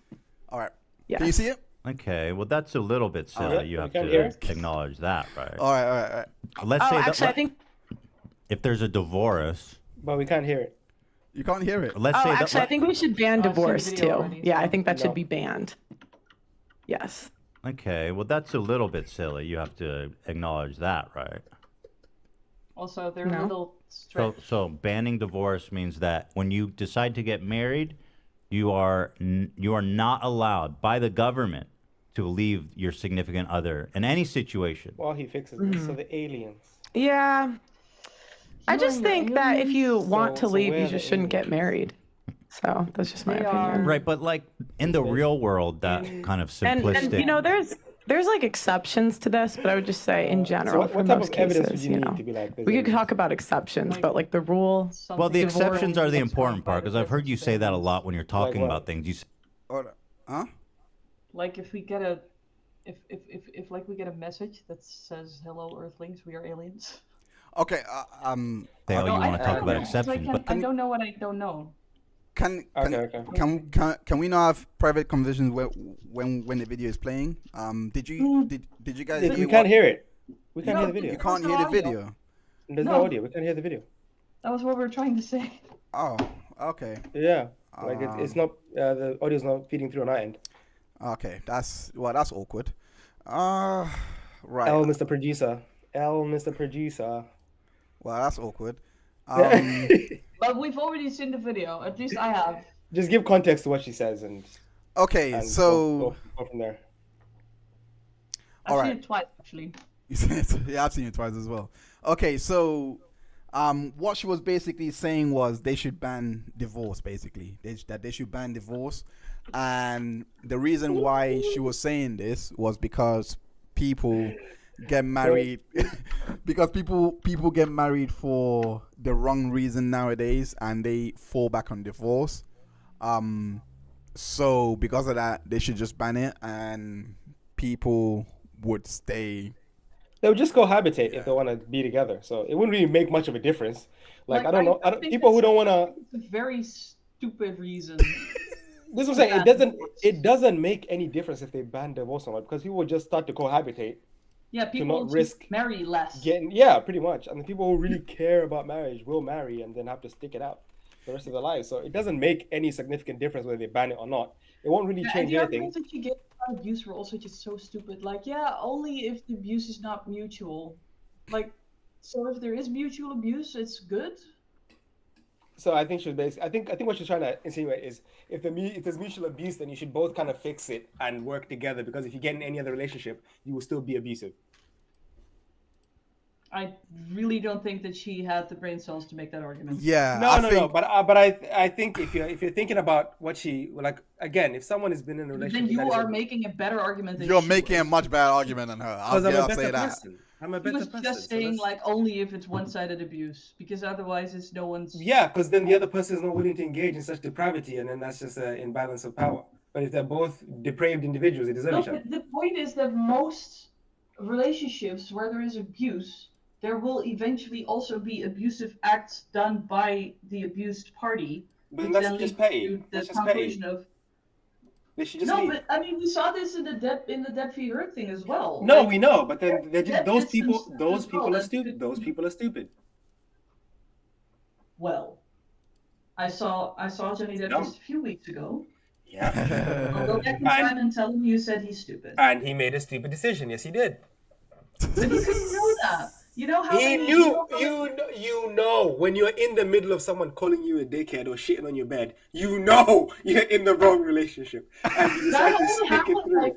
All right. Yeah. Can you see it? Okay, well that's a little bit silly. You have to acknowledge that, right? All right. Let's say actually, I think. If there's a divorce. But we can't hear it. You can't hear it. Let's say actually, I think we should ban divorce too. Already, yeah, I think that should be banned. Yes. Okay, well that's a little bit silly. You have to acknowledge that, right? Also, they're a little strict. So banning divorce means that when you decide to get married, you are not allowed by the government to leave your significant other in any situation. While he fixes it, so the aliens. Yeah. I just think that if you want to leave, you where just the shouldn't get married. So that's just my opinion. Right, but like in the real world, that kind of simplistic. And there's like exceptions to this, but I would just say in general, what for type most of evidence cases, would you need to be like? we could talk about exceptions, but like the rule. Well, the Something exceptions are the that's important part, because I've heard you say that a lot when you're talking what? about things. You say, Huh? Like if we get a, if we get a message that says "Hello, Earthlings, we are aliens." Okay. you want to talk about exceptions, but I don't know what I don't know. Can we not have private conversations when the video is playing? Did you guys? We can't hear it. We can't hear the video. You can't hear the video. There's no audio. We can't hear the video. That was what we were trying to say. Oh, okay. Yeah. Like it's not the audio's not feeding through on our end. Okay, that's awkward. Right. Mr. Producer. Mr. Producer. Well, that's awkward. But we've already seen the video. At least I have. Just give context to what she says and so go from there. I've seen it twice actually. Yeah, I've seen it twice as well. Okay, so what she was basically saying was they should ban divorce. Basically, that they should ban divorce, and the reason why she was saying this was because people get married because people get married for the wrong reason nowadays, and they fall back on divorce. So because of that, they should just ban it, and people would stay. They would just cohabitate if they want to be together. So it wouldn't really make much of a difference. Like I don't know. People who don't want to. It's a very stupid reason. This is what I'm saying. It doesn't make any difference if they ban divorce or not, because people would just start to cohabitate. Yeah, people to not risk marry less. Pretty much. And the people who really care about marriage will marry and then have to stick it out the rest of their lives. So it doesn't make any significant difference whether they ban it or not. It won't really change anything. And the arguments that you get about abuse were also just so stupid. Like, yeah, only if the abuse is not mutual. Like, so if there is mutual abuse, it's good. So I think I think what she's trying to insinuate is if there's mutual abuse, then you should both kind of fix it and work together, because if you get in any other relationship, you will still be abusive. I really don't think that she had the brain cells to make that argument. Yeah. No. But I think if you're thinking about what she, like, again, if someone has been in a relationship, then you are making a better argument than you're making a much better argument than her. I'll say that. I'm a better person. Just saying, like, only if it's one-sided abuse, because otherwise it's no one's. Yeah, because then the other person is not willing to engage in such depravity, and then that's just an imbalance of power. But if they're both depraved individuals, they deserve each other. The point is that most relationships where there is abuse, there will eventually also be abusive acts done by the abused party. But that's just petty. That's just petty. They should just leave. But I mean, we saw this in the Dead Free Earth thing as well. No, we know, but then those people are stupid. Those people are stupid. Well, I saw Johnny Depp just a few weeks ago. Yeah. I'll go back in time and tell him you said he's stupid. And he made a stupid decision. Yes, he did. But he couldn't know that. You know how he knew. You know when you're in the middle of someone calling you a dickhead or shitting on your bed, you know you're in the wrong relationship, and you decide to stick it through. Like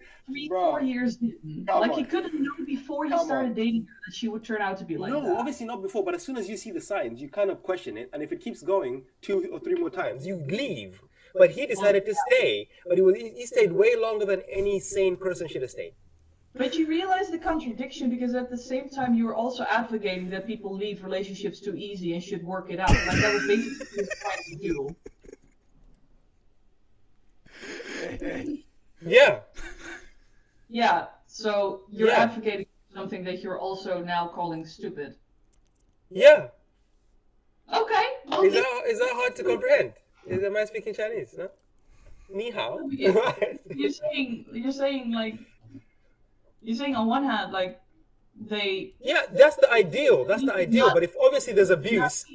4 years didn't. Like he could have known before he started dating her that she would turn out to be like that. No, obviously not before. But as soon as you see the signs, you kind of question it, and if it keeps going 2 or 3 more times, you leave. But he decided to stay. But he stayed way longer than any sane person should have stayed. But you realize the contradiction, because at the same time you were also advocating that people leave relationships too easy and should work it out. Like that was basically what you were trying to do. Yeah. Yeah. So you're advocating something that you're also now calling stupid. Yeah. Okay. Well, is that hard to comprehend? Am I speaking Chinese? No. Ni hao. You're saying on one hand, like, they... Yeah, that's the ideal. That's the ideal. But if obviously there's abuse,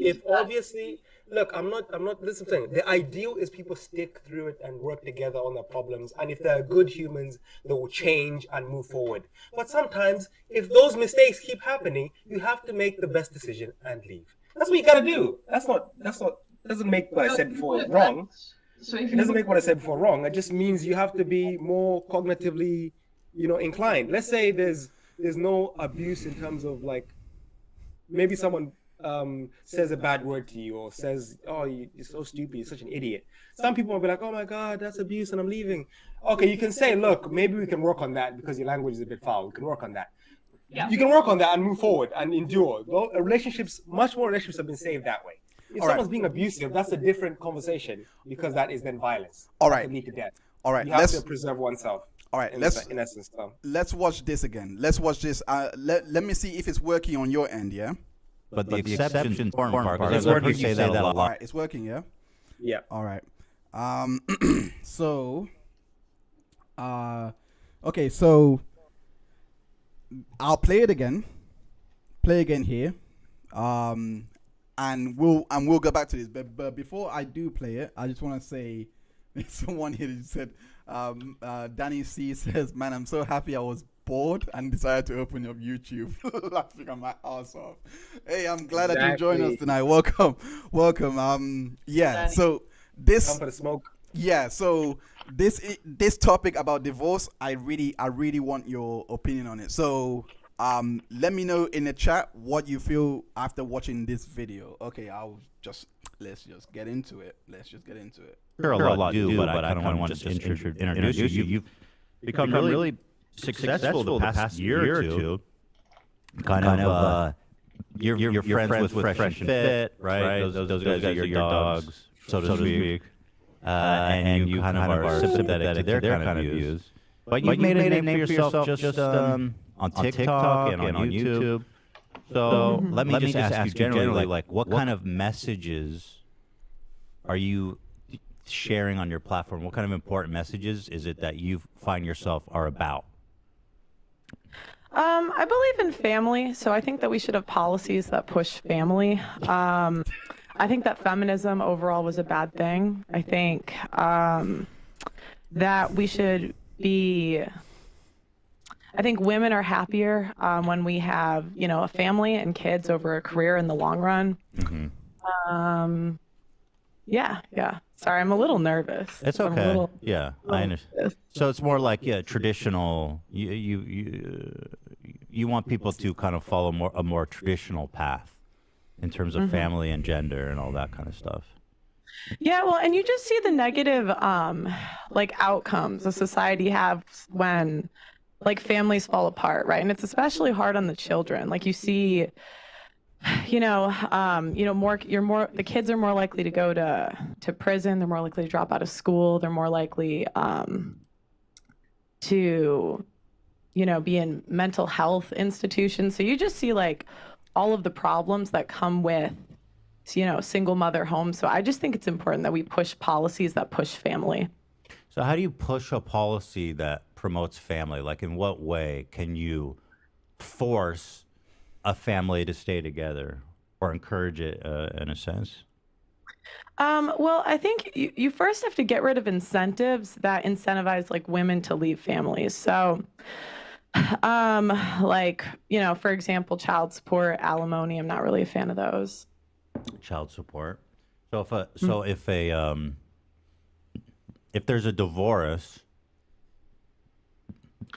look, I'm not, this is what I'm saying. The ideal is people stick through it and work together on their problems. And if they're good humans, they will change and move forward. But sometimes, if those mistakes keep happening, you have to make the best decision and leave. That's what you gotta do. Doesn't make what I said before wrong. It doesn't make what I said before wrong. It just means you have to be more cognitively, inclined. Let's say there's no abuse in terms of, like, maybe someone says a bad word to you or says, oh, you're so stupid, you're such an idiot. Some people will be like, oh my God, that's abuse and I'm leaving. Okay, you can say, look, maybe we can work on that because your language is a bit foul. We can work on that. Yeah. You can work on that and move forward and endure. Much more relationships have been saved that way. If someone's being abusive, that's a different conversation, because that is then violence. All right. That can lead to death. All right. You have to preserve oneself. All right. Let's watch this again. Let's watch this. Let me see if it's working on your end. Yeah. But the exception part, because I've heard you say that a lot. All right. It's working. Yeah. Yeah. All right. So. Okay. So. I'll play it again. Play again here. And we'll go back to this. But before I do play it, I just want to say, someone here said, Danny C says, "Man, I'm so happy I was bored and decided to open up YouTube." Laughing on my ass off. Hey, I'm glad that you joined us tonight. Welcome. Yeah. Danny. So this. Come for the smoke. Yeah. So this topic about divorce, I really want your opinion on it. So Let me know in the chat what you feel after watching this video. Okay, let's just get into it. Sure, a lot do, but I kind of want to just introduce you. You've become really successful the past year or two. You're friends with Fresh and Fit, right? Those guys are your dogs, so to speak. And you kind of are sympathetic to their kind of views. But you've made a name for yourself just on TikTok and on YouTube. So let me just ask you generally, like, what kind of messages are you sharing on your platform? What kind of important messages is it that you find yourself are about? I believe in family, so I think that we should have policies that push family. I think that feminism overall was a bad thing. I think that we should be. I think women are happier when we have, a family and kids over a career in the long run. Yeah. Sorry, I'm a little nervous. It's okay. Yeah, I understand. So it's more like traditional. You want people to kind of follow a more traditional path in terms of family and gender and all that kind of stuff. Yeah, well, and you just see the negative outcomes a society has when families fall apart, right? And it's especially hard on the children. Like you see, the kids are more likely to go to prison. They're more likely to drop out of school. They're more likely to, be in mental health institutions. So you just see all of the problems that come with, single mother homes. So I just think it's important that we push policies that push family. So how do you push a policy that promotes family? Like, in what way can you force a family to stay together or encourage it in a sense? Well, I think you first have to get rid of incentives that incentivize women to leave families. So, for example, child support, alimony. I'm not really a fan of those. Child support. So if there's a divorce,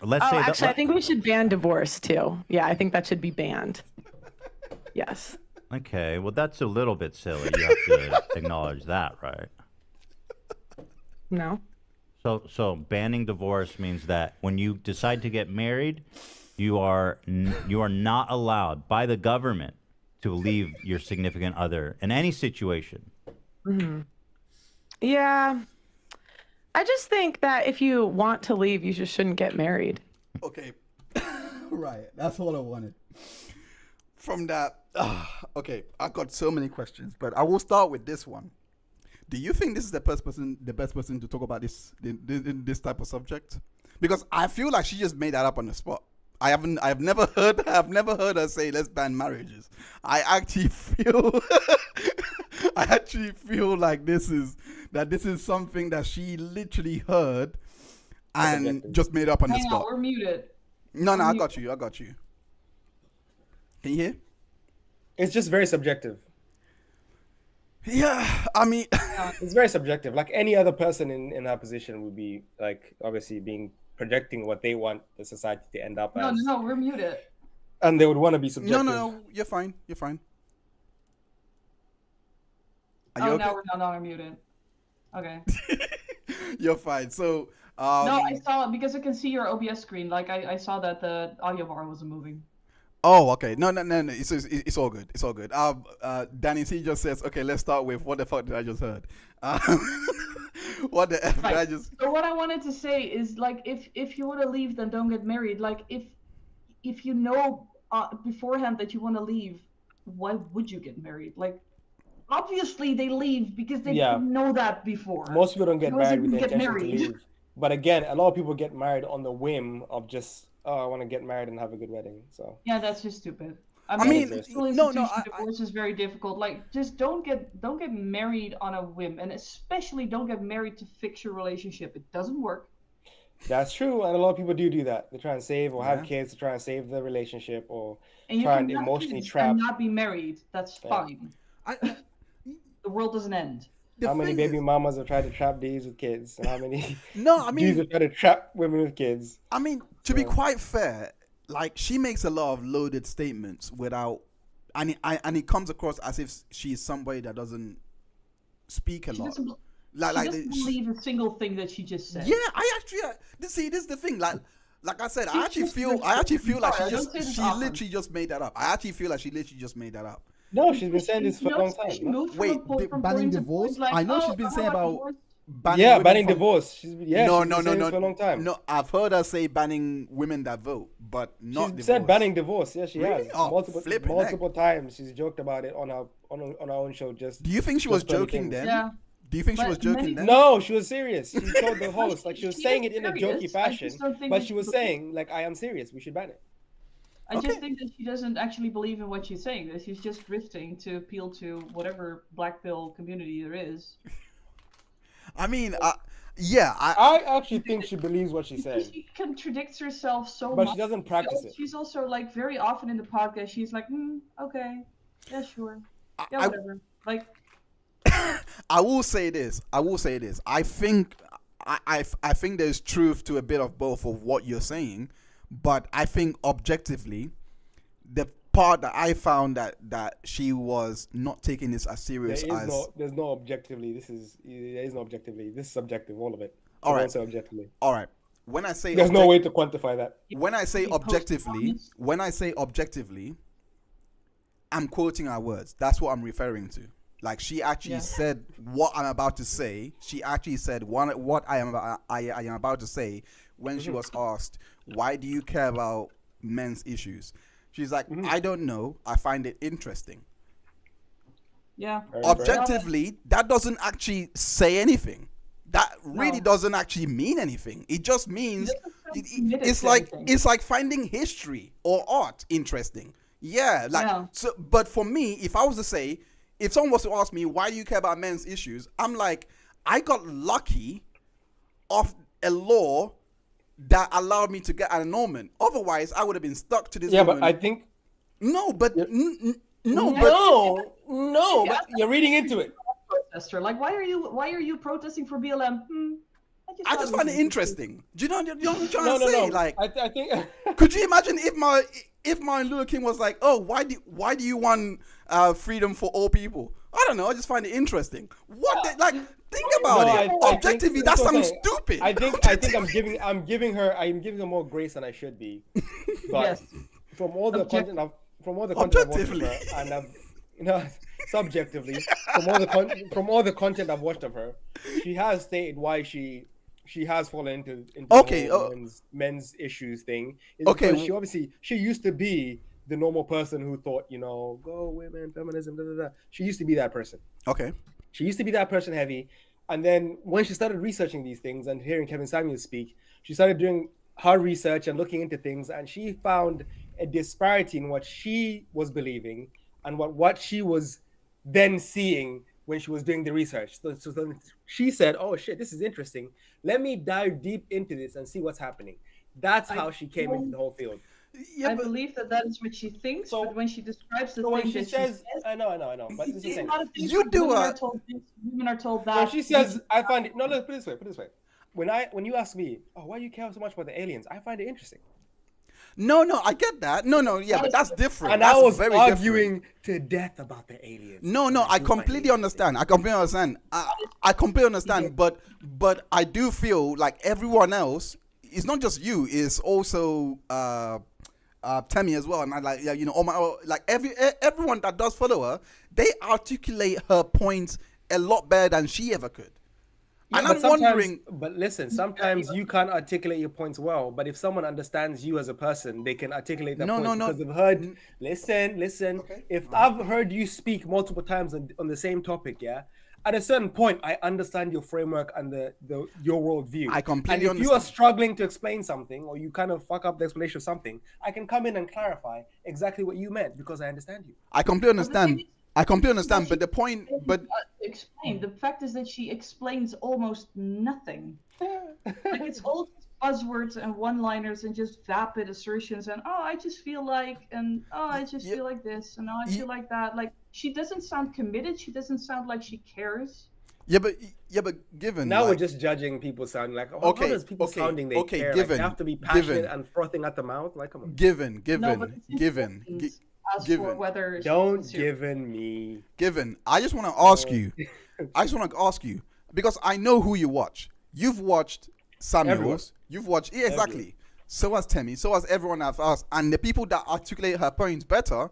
let's say. Actually, I think we should ban divorce too. Yeah, I think that should be banned. Yes. Okay, well, that's a little bit silly. You have to acknowledge that, right? No. So banning divorce means that when you decide to get married, you are not allowed by the government to leave your significant other in any situation. Yeah. I just think that if you want to leave, you just shouldn't get married. Okay. Right. That's all I wanted. From that, okay, I got so many questions, but I will start with this one. Do you think this is the best person to talk about this type of subject? Because I feel like she just made that up on the spot. I've never heard her say let's ban marriages. I actually feel like this is something that she literally heard and just made up on the spot. We're muted. No, I got you. Can you hear? It's just very subjective. Yeah, I mean, it's very subjective. Like any other person in her position would be obviously projecting what they want the society to end up as. No, we're muted. And they would want to be subjective. No, you're fine. Are you okay? Now we're not muted. Okay. You're fine. So. No, I saw it because I can see your OBS screen. I saw that the audio bar wasn't moving. Oh, okay. No. It's all good. It's all good. Danny C just says, okay, let's start with what the fuck did I just heard? What the F did I just? So what I wanted to say is if you want to leave, then don't get married. If you know beforehand that you want to leave, why would you get married? Obviously they leave because they didn't know that before. Most people don't get married with the intention to leave. But again, a lot of people get married on the whim of just, I want to get married and have a good wedding. So yeah, that's just stupid. Divorce is very difficult. Just don't get married on a whim, and especially don't get married to fix your relationship. It doesn't work. That's true, and a lot of people do that. They try and save or have kids to try and save the relationship, or try and emotionally trap. And not be married. That's fine. The world doesn't end. How many baby mamas have tried to trap these with kids? And how many dudes have tried to trap women with kids? I mean, to be quite fair, like she makes a lot of loaded statements without, and it comes across as if she's somebody that doesn't speak a lot. She Like doesn't believe a single thing that she just said. Yeah, I actually see. This is the thing. Like I said, I actually feel like she literally just made that up. I actually feel like she literally just made that up. No, she's been saying this for a long time. Wait, banning divorce? I know she's been saying about banning divorce. No, for a long time. No, I've heard her say banning women that vote, but not divorce. She said banning divorce. Yeah, she Really? has Oh, multiple times. She's joked about it on our own show. Do you think she was joking then? Yeah. Do you think she was joking then? No, she was serious. She told the host, like, she was saying it in a jokey fashion, but she was saying, like, I am serious. We should ban it. I just think that she doesn't actually believe in what she's saying. That she's just drifting to appeal to whatever black pill community there is. I mean, yeah. I actually think she believes what she's saying. She contradicts herself so much. But she doesn't practice it. She's also, like, very often in the podcast, she's like, okay, yeah, sure. Yeah, whatever. Like... I will say this. I think there's truth to a bit of both of what you're saying, but I think objectively, the part that I found that she was not taking this as serious there's no objectively. There is no objectively. This is subjective, all of it. All right. Also objectively. All right. When I say there's no way to quantify that. When I say objectively, I'm quoting her words. That's what I'm referring to. Like, she actually said what I'm about to say. She actually said what I am about to say when she was asked, why do you care about men's issues? She's like, I don't know. I find it interesting. Yeah. Objectively, that doesn't actually say anything. That really doesn't actually mean anything. It just means it's like finding history or art interesting. So, but for me, if I was to say, if someone was to ask me, why do you care about men's issues? I'm like, I got lucky of a law that allowed me to get an annulment. Otherwise, I would have been stuck to this. Yeah, but I think... No, but... No, but you're reading into it. Protester. Like, why are you protesting for BLM? I just find it interesting. Do you know what I'm trying to say? No. Like, I think... Could you imagine if Martin Luther King was like, oh, why do you want freedom for all people? I don't know. I just find it interesting. Think about it. Objectively, that sounds stupid. I think I'm giving her more grace than I should be. But from all the content I've watched of her, and subjectively, from all the content I've watched of her, she has stated why she has fallen into the men's issues thing. She used to be the normal person who thought, go women, feminism, da da da. She used to be that person. Okay. She used to be that person heavy. And then when she started researching these things and hearing Kevin Samuels speak, she started doing her research and looking into things, and she found a disparity in what she was believing and what she was then seeing when she was doing the research. So she said, oh shit, this is interesting. Let me dive deep into this and see what's happening. That's how she came into the whole field. I believe that is what she thinks, but when she describes the thing she says, I know, but this is the thing. Women are told that. When she says, I find it, put it this way. When you ask me, why do you care so much about the aliens? I find it interesting. No, I get that. But that's different. And that's I was very arguing to death about the aliens. No, I completely understand. I completely understand. But I do feel like everyone else, it's not just you, it's also Temi as well, and everyone that does follow her, they articulate her points a lot better than she ever could. Yeah, and I'm wondering. But listen, sometimes you can't articulate your points well. But if someone understands you as a person, they can articulate that points because they've heard. Listen. Okay. If I've heard you speak multiple times on the same topic, at a certain point, I understand your framework and your worldview. I completely understand. And if you are understand. struggling to explain something, or you kind of fuck up the explanation of something, I can come in and clarify exactly what you meant because I understand you. I completely understand. But the point, explain. The fact is that she explains almost nothing. Like, it's all buzzwords and one-liners and just vapid assertions and I just feel like, and I just feel like this, and I feel like that. Like, she doesn't sound committed. She doesn't sound like she cares. but given now like, we're just judging people sounding like how does people sounding they care? given, like, they have to be passionate and frothing at the mouth. Like, come on. Given. For whether Don't given me. Given. I just want to ask you. I just want to ask you because I know who you watch. You've watched Samuels. Everyone. You've watched exactly. So has Temi. So has everyone else. And the people that articulate her points better.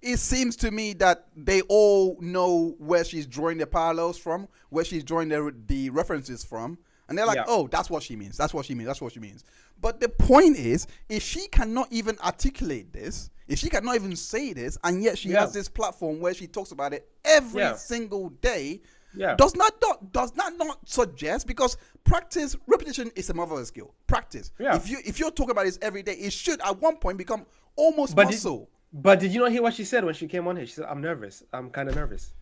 It seems to me that they all know where she's drawing the parallels from, where she's drawing the references from. And they're like, oh, that's what she means. That's what she means. That's what she means. But the point is, if she cannot even articulate this, if she cannot even say this, and yet she has this platform where she talks about it every single day, does that not suggest, because practice, repetition is a mother of skill. Practice. If you're talking about this every day, it should at one point become almost muscle. But did you not hear what she said when she came on here? She said, I'm nervous. I'm kind of nervous.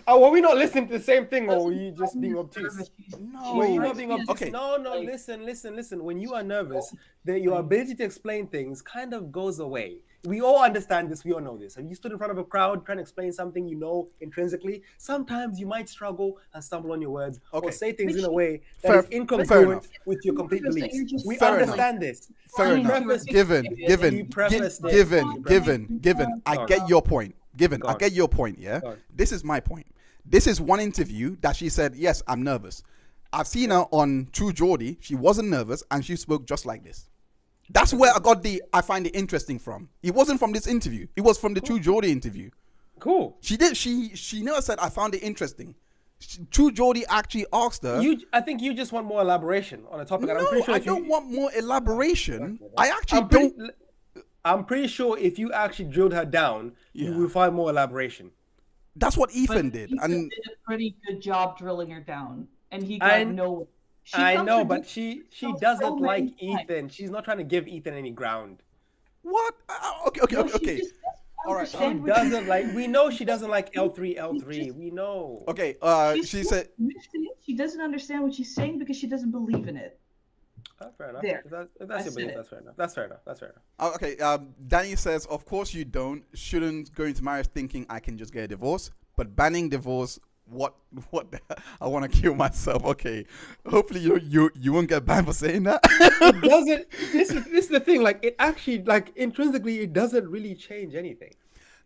Were we not listening to the same thing, or were you just being obtuse? No. Were you not being obtuse? Okay. No, listen. When you are nervous, your ability to explain things kind of goes away. We all understand this. We all know this. And you stood in front of a crowd trying to explain something you know intrinsically. Sometimes you might struggle and stumble on your words, or say things in a way that is incongruent with your complete beliefs. We understand this. Fair enough. Given. I get your point. I get your point, yeah? This is my point. This is one interview that she said, yes, I'm nervous. I've seen her on True Geordie. She wasn't nervous, and she spoke just like this. That's where I find it interesting from. It wasn't from this interview. It was from the True Geordie interview. Cool. She never said, I found it interesting. True Geordie actually asked her. I think you just want more elaboration on a topic. No, I don't want more elaboration. I'm pretty sure if you actually drilled her down, you will find more elaboration. That's what Ethan did. And did a pretty good job drilling her down, and he got nowhere. I know, but she doesn't like Ethan. She's not trying to give Ethan any ground. What? Okay. All right. She doesn't like. We know she doesn't like L3. We know. Okay. She said she doesn't understand what she's saying because she doesn't believe in it. Fair enough. If that's your belief, that's fair enough. Okay. Danny says, of course you shouldn't go into marriage thinking I can just get a divorce, but banning divorce. What? I want to kill myself. Okay. Hopefully you won't get banned for saying that. It doesn't. This is the thing. Like, it actually, like, intrinsically, it doesn't really change anything.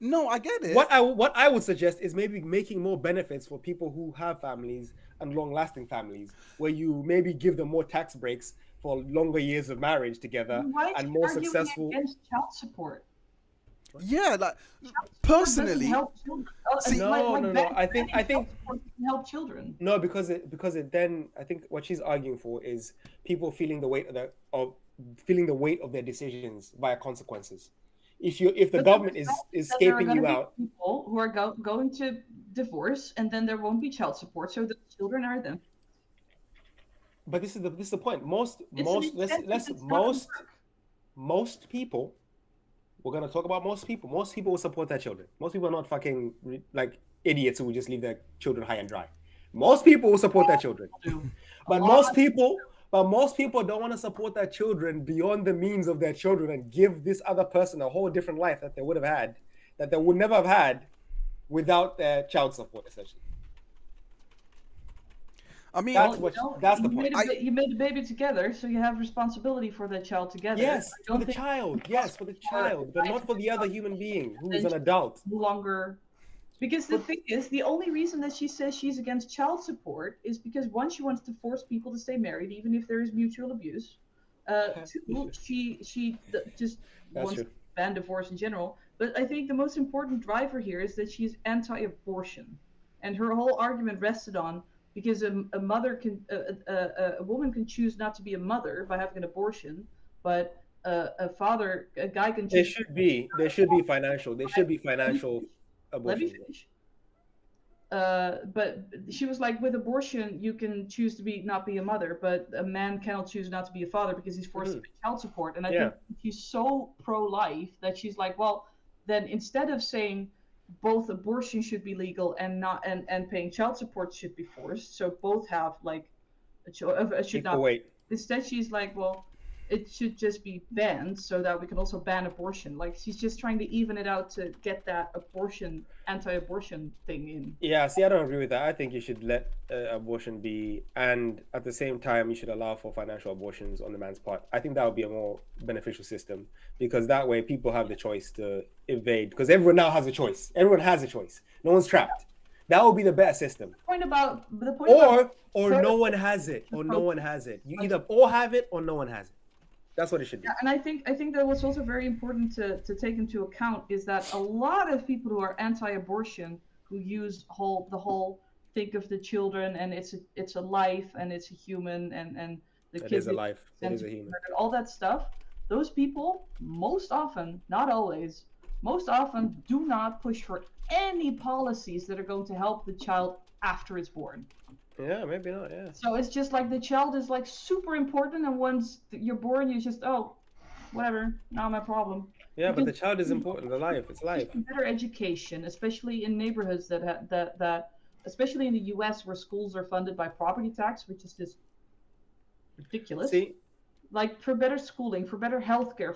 No, I get it. What I would suggest is maybe making more benefits for people who have families and long-lasting families, where you maybe give them more tax breaks for longer years of marriage together and more successful. Against child support. Yeah, like personally. No. I think help children. No, because it then, I think what she's arguing for is people feeling the weight of their decisions via consequences. If the government is escaping you out, people who are going to divorce, and then there won't be child support, so the children are them. But this is the point. Most people. We're gonna talk about most people. Most people will support their children. Most people are not fucking like idiots who will just leave their children high and dry. Most people will support their children, but most people don't want to support their children beyond the means of their children and give this other person a whole different life that they would have had, that they would never have had without their child support, essentially. I mean, that's the point. You made a baby together, so you have responsibility for that child together. Yes, for the child. Yes, for the child, but not for the other human being who's an adult. No longer, because the thing is, the only reason that she says she's against child support is because one, she wants to force people to stay married, even if there is mutual abuse. Two, she just wants to ban divorce in general. But I think the most important driver here is that she's anti-abortion, and her whole argument rested on. Because a woman can choose not to be a mother by having an abortion, but a guy can choose. There should be financial abortion. Let me finish. But she was like, with abortion, you can choose to not be a mother, but a man cannot choose not to be a father because he's forced to pay child support. And I think she's so pro-life that she's like, well, then instead of saying both abortion should be legal and paying child support should be forced, so both have like should not. Weight. Instead, she's like, well, it should just be banned so that we can also ban abortion. Like, she's just trying to even it out to get that anti-abortion thing in. Yeah, see, I don't agree with that. I think you should let abortion be, and at the same time, you should allow for financial abortions on the man's part. I think that would be a more beneficial system, because that way people have the choice to evade, because everyone now has a choice. Everyone has a choice. No one's trapped. That would be the best system. Or no one has it, or no one has it. You either all have it or no one has it. That's what it should be. Yeah, and I think that what's also very important to take into account is that a lot of people who are anti-abortion, who use the whole think of the children and it's a life and it's a human and the It kids is a life. It is a human. and all that stuff. Those people most often, not always, most often do not push for any policies that are going to help the child after it's born. Yeah, maybe not. Yeah. So it's just like the child is like super important, and once you're born, you just whatever, not my problem. Yeah, but the child is important. The life, it's life. Better education, especially in neighborhoods that especially in the U.S. where schools are funded by property tax, which is just ridiculous. See. Like, for better schooling, for better healthcare,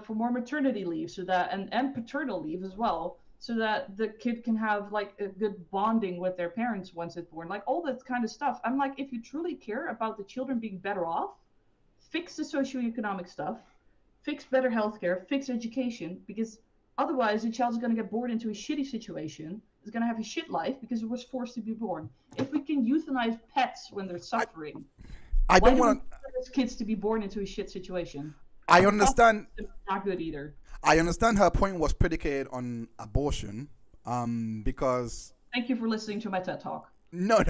for more maternity leave, so that and paternal leave as well, so that the kid can have like a good bonding with their parents once it's born, like all that kind of stuff. I'm like, if you truly care about the children being better off, fix the socioeconomic stuff, fix better healthcare, fix education, because otherwise the child's going to get born into a shitty situation, is going to have a shit life because it was forced to be born. If we can euthanize pets when they're suffering, I don't want kids to be born into a shit situation. I understand. It's not good either. I understand her point was predicated on abortion, because. Thank you for listening to my TED talk. No,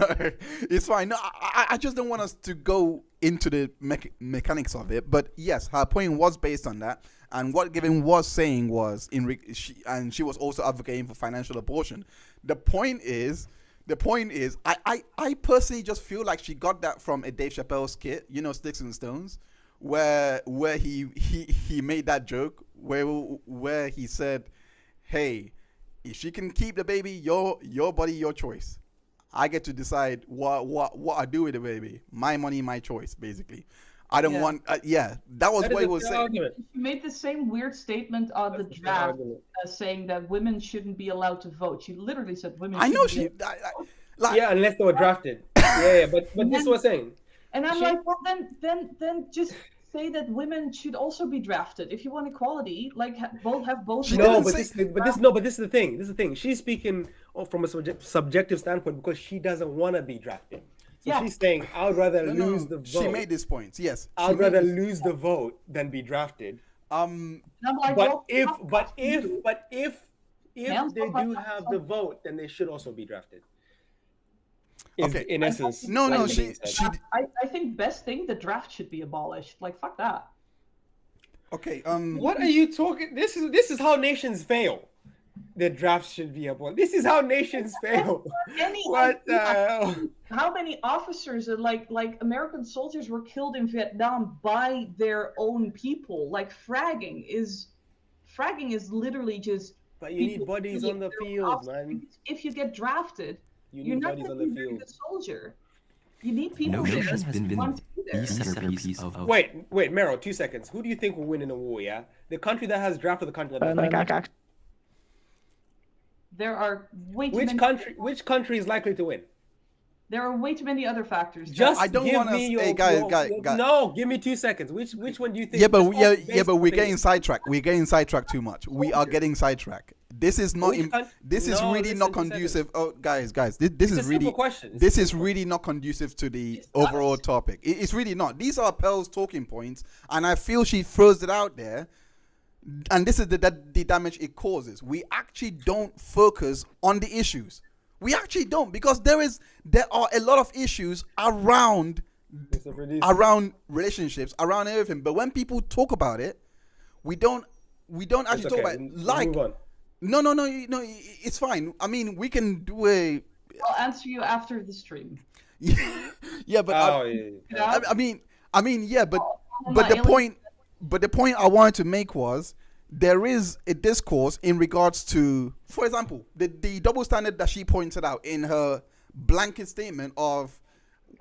it's fine. No, I just don't want us to go into the mechanics of it. But yes, her point was based on that, and what Given was saying was she was also advocating for financial abortion. The point is, I personally just feel like she got that from a Dave Chappelle skit, Sticks and Stones, where he made that joke where he said, "Hey, if she can keep the baby, your body, your choice. I get to decide what I do with the baby. My money, my choice, basically. I don't want." That was what he was saying. Argument. You made the same weird statement on the draft, saying that women shouldn't be allowed to vote. She literally said women. I know she. Unless they were drafted. But this is what I'm saying. And I'm like, well, then just say that women should also be drafted. If you want equality, like have both. No, but this is the thing. This is the thing. She's speaking from a subjective standpoint because she doesn't want to be drafted. So she's saying, I would rather lose the vote. She made this point. Yes. I'd rather lose the vote than be drafted. But if they do have the vote, then they should also be drafted. Okay. In essence. No. I think best thing, the draft should be abolished. Like, fuck that. Okay. What are you talking? This is how nations fail. The draft should be abolished. This is how nations fail. What the hell? How many officers, like American soldiers, were killed in Vietnam by their own people? Like, fragging is literally just. But you need bodies on the field, man. If you get drafted, you're not going to be a good soldier. You need people No there has been that want to be there. the centerpiece of. Wait, Merel, 2 seconds. Who do you think will win in a war? Yeah, the country that has draft or the country that doesn't? There are way too many. Which country is likely to win? There are way too many other factors. Just I don't want to. Hey, guys. No, give me 2 seconds. Which one do you think? Yeah, but we're getting sidetracked. We're getting sidetracked too much. We are getting sidetracked. This is not. This is really not conducive. Oh, guys, this is really. This is really not conducive to the overall topic. It's really not. These are Pearl's talking points, and I feel she throws it out there. And this is the damage it causes. We actually don't focus on the issues. We actually don't, because there are a lot of issues around relationships, around everything. But when people talk about it, we don't actually talk about it. Like, no, it's fine. I mean, we can do a. I'll answer you after the stream. Yeah, but I mean, but the point I wanted to make was there is a discourse in regards to, for example, the double standard that she pointed out in her blanket statement of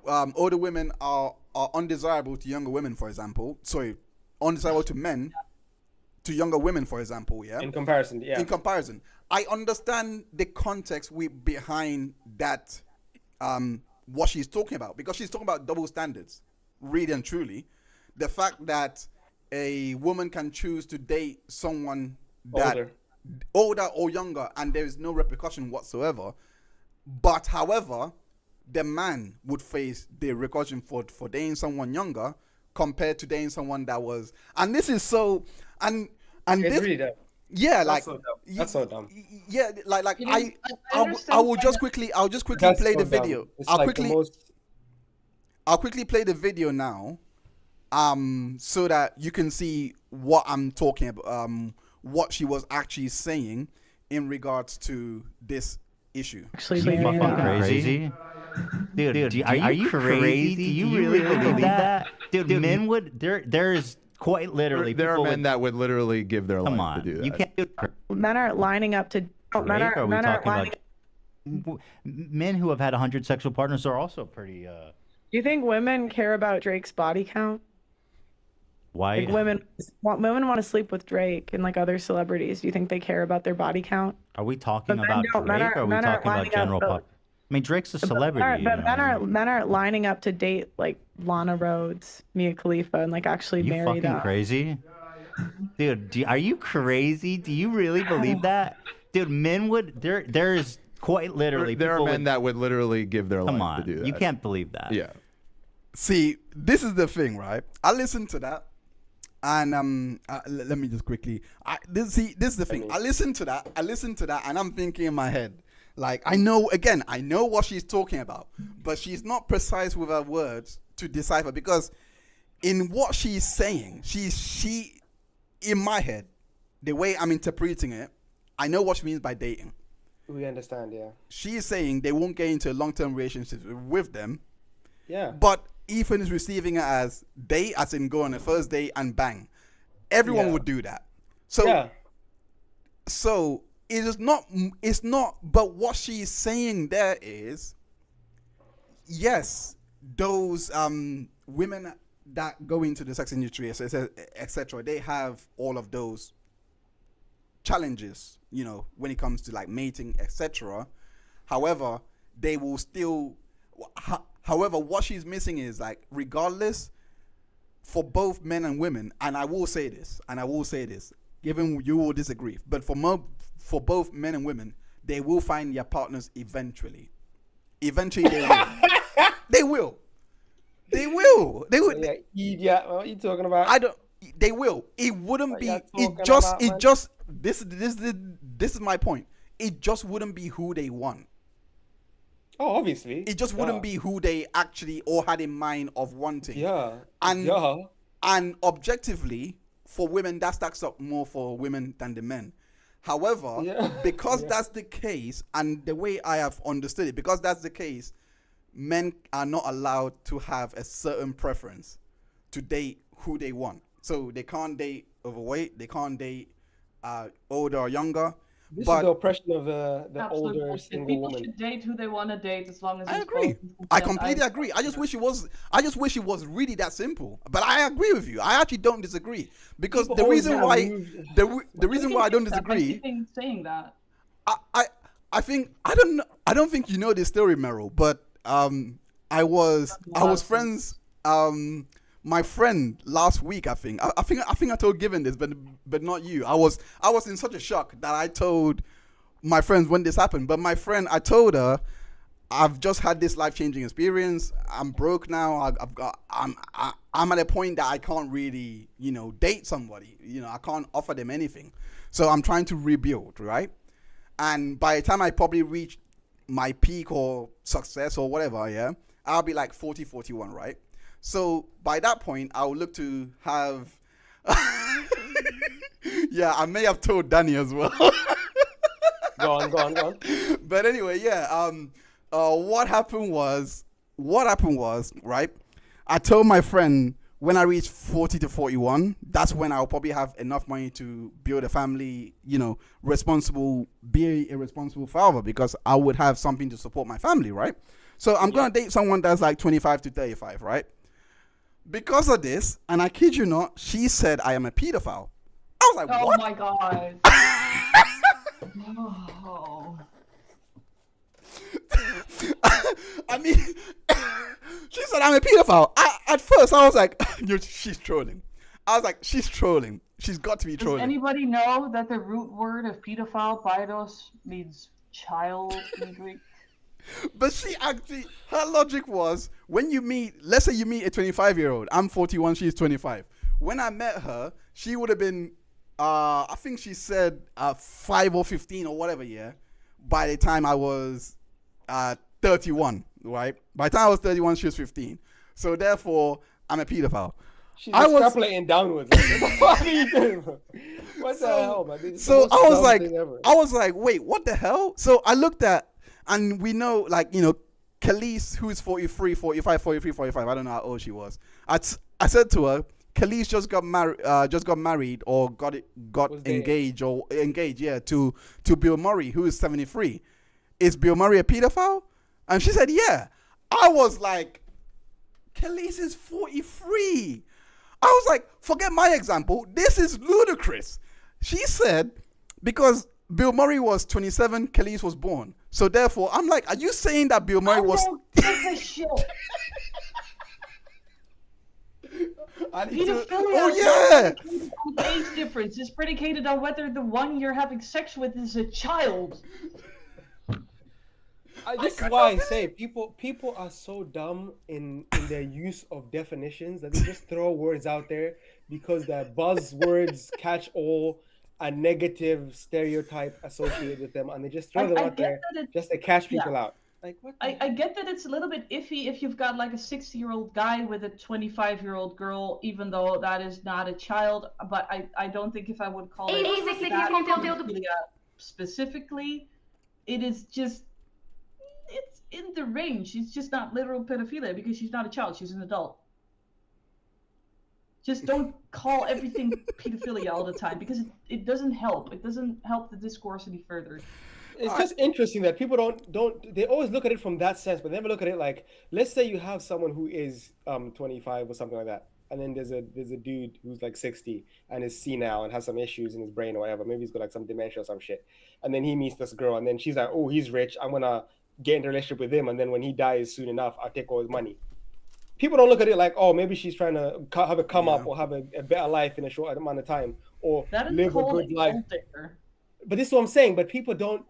older women are undesirable to younger women, for example. Sorry, undesirable to men, to younger women, for example. Yeah. In comparison, yeah. In comparison, I understand the context behind that. What she's talking about, because she's talking about double standards, really and truly. The fact that a woman can choose to date someone that older or younger, and there is no repercussion whatsoever. But however, the man would face the repercussion for dating someone younger compared to dating someone that was. And this is so. And it's this, really dumb. yeah, That's so dumb. That's so dumb. Yeah, like You know, I I will understand just why quickly. I'll just quickly That's play so the dumb. video. It's I'll like quickly. the most... I'll quickly play the video now, so that you can see what I'm talking about, what she was actually saying in regards to this issue. Actually, Is she married fucking up. crazy? Dude, are you crazy? Do you really believe that? Dude, men would, there's quite literally. There are people men that would literally give their Come life on, to do that. you can't do Men are lining up to. Men Drake? are, Are we men are talking lining about men who have had 100 sexual partners are also pretty. Do you think women care about Drake's body count? Why? Like women want to sleep with Drake and like other celebrities. Do you think they care about their body count? Are we talking But men about don't- men Drake? are- Or are we men are talking about lining up, general but- pop? I mean, Drake's a But celebrity. you know? men are lining up to date like Lana Rhoades, Mia Khalifa, and like actually You marry fucking them. crazy? Dude, are you crazy? Do you really believe that? Dude, men would, there's quite literally. There are people men would- that would literally give their Come life on, to do that. you can't believe that. Yeah. See, this is the thing, right? I listened to that, and let me just quickly. This is the thing. I listened to that, and I'm thinking in my head, like, I know what she's talking about, but she's not precise with her words to decipher, because in what she's saying, she in my head, the way I'm interpreting it, I know what she means by dating. We understand, yeah. She is saying they won't get into a long-term relationship with them. Yeah. But Ethan is receiving it as date, as in go on a first date and bang. Everyone would do that. So, so it is not. It's not. But what she's saying there is, yes, those women that go into the sex industry, etc., they have all of those challenges, you know, when it comes to like mating, etc. However, they will still. However, what she's missing is like, regardless, for both men and women, and I will say this, given you will disagree, but for both men and women, they will find their partners eventually. Eventually, they will. They will. They will. They will. Yeah, what are you talking about? I don't. They will. It wouldn't be. This is my point. It just wouldn't be who they want. Oh, obviously. It just wouldn't be who they actually or had in mind of wanting. Yeah. And objectively, for women, that stacks up more for women than the men. However, because that's the case, and the way I have understood it, because that's the case, men are not allowed to have a certain preference to date who they want. So they can't date overweight, they can't date older or younger. This is the oppression of the older bullshit. single People woman. should date who they want to date as long as I it's agree. both consent. I completely agree. I just wish it was really that simple. But I agree with you. I actually don't disagree, because the reason why I don't disagree. Saying that. I think I don't think you know this story, Merel, but I was friends. My friend last week, I think I told Given this, but not you. I was in such a shock that I told my friends when this happened. But my friend, I told her, I've just had this life-changing experience. I'm broke now. I'm at a point that I can't really, date somebody. I can't offer them anything. So I'm trying to rebuild, right? And by the time I probably reach my peak or success or whatever, yeah, I'll be like 40, 41, right? So by that point, I'll look to have. Yeah, I may have told Danny as well. Go on. But anyway, yeah. What happened was, right? I told my friend when I reach 40 to 41, that's when I'll probably have enough money to build a family, be a responsible father, because I would have something to support my family, right? So I'm gonna date someone that's like 25 to 35, right? Because of this, and I kid you not, she said I am a pedophile. I was like, oh what? my god. Oh. I mean, she said I'm a pedophile. At first, I was like, she's trolling. I was like, she's trolling. She's got to be trolling. Does anybody know that the root word of pedophile, paidos, means child in Greek? But she actually, her logic was, when you meet, let's say you meet a 25-year-old. I'm 41, she's 25. When I met her, she would have been, I think she said 5 or 15 or whatever, yeah, by the time I was 31, right? By the time I was 31, she was 15. So therefore, I'm a pedophile. She's extrapolating downwards. Like, what are you doing? What the hell, man? It's So the I most was dumb thing ever. I was like, wait, what the hell? So I looked at, and we know, like, you know, Khalees, who's 43, 45, 43, 45. I don't know how old she was. I said to her, Khalees just got married or got engaged to Bill Murray, who is 73. Is Bill Murray a pedophile? And she said, yeah. I was like, Khalees is 43. I was like, forget my example. This is ludicrous. She said, because Bill Murray was 27, Khalees was born. So therefore, I'm like, are you saying that Bill Murray was... Shit. Pedophilia. Oh yeah. Age difference is predicated on whether the one you're having sex with is a child. This is why I say people are so dumb in their use of definitions that they just throw words out there because they're buzzwords catch all a negative stereotype associated with them, and they just throw them out there just to catch people out. Like, what? I get that it's a little bit iffy if you've got like a 60-year-old guy with a 25-year-old girl, even though that is not a child. But I don't think if I would call it pedophilia specifically, it is just, it's in the range. It's just not literal pedophilia because she's not a child. She's an adult. Just don't call everything pedophilia all the time because it doesn't help. It doesn't help the discourse any further. It's just interesting that people don't they always look at it from that sense, but they never look at it like, let's say you have someone who is 25 or something like that, and then there's a dude who's like 60 and is senile and has some issues in his brain or whatever. Maybe he's got like some dementia or some shit. And then he meets this girl, and then she's like, oh, he's rich. I'm gonna get in a relationship with him, and then when he dies soon enough, I'll take all his money. People don't look at it like, oh, maybe she's trying to have a come up or have a better life in a short amount of time or live a good life. But this is what I'm saying. But people don't.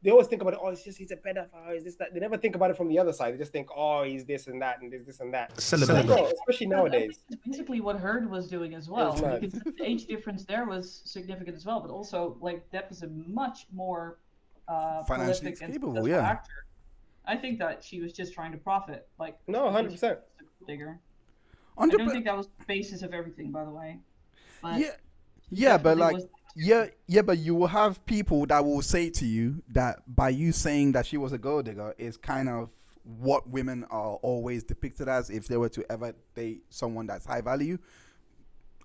They always think about it. Oh, it's just he's a pedophile. Is this that? They never think about it from the other side. They just think, oh, he's this and that and this and that. Especially nowadays. That's basically what Heard was doing as well. Because the age difference there was significant as well. But also, like, Depp is a much more financially prolific capable, and successful actor. I think that she was just trying to profit. Like, no, 100%. Digger. I don't think that was the basis of everything, by the way. But but like. But you will have people that will say to you that by you saying that she was a gold digger is kind of what women are always depicted as if they were to ever date someone that's high value.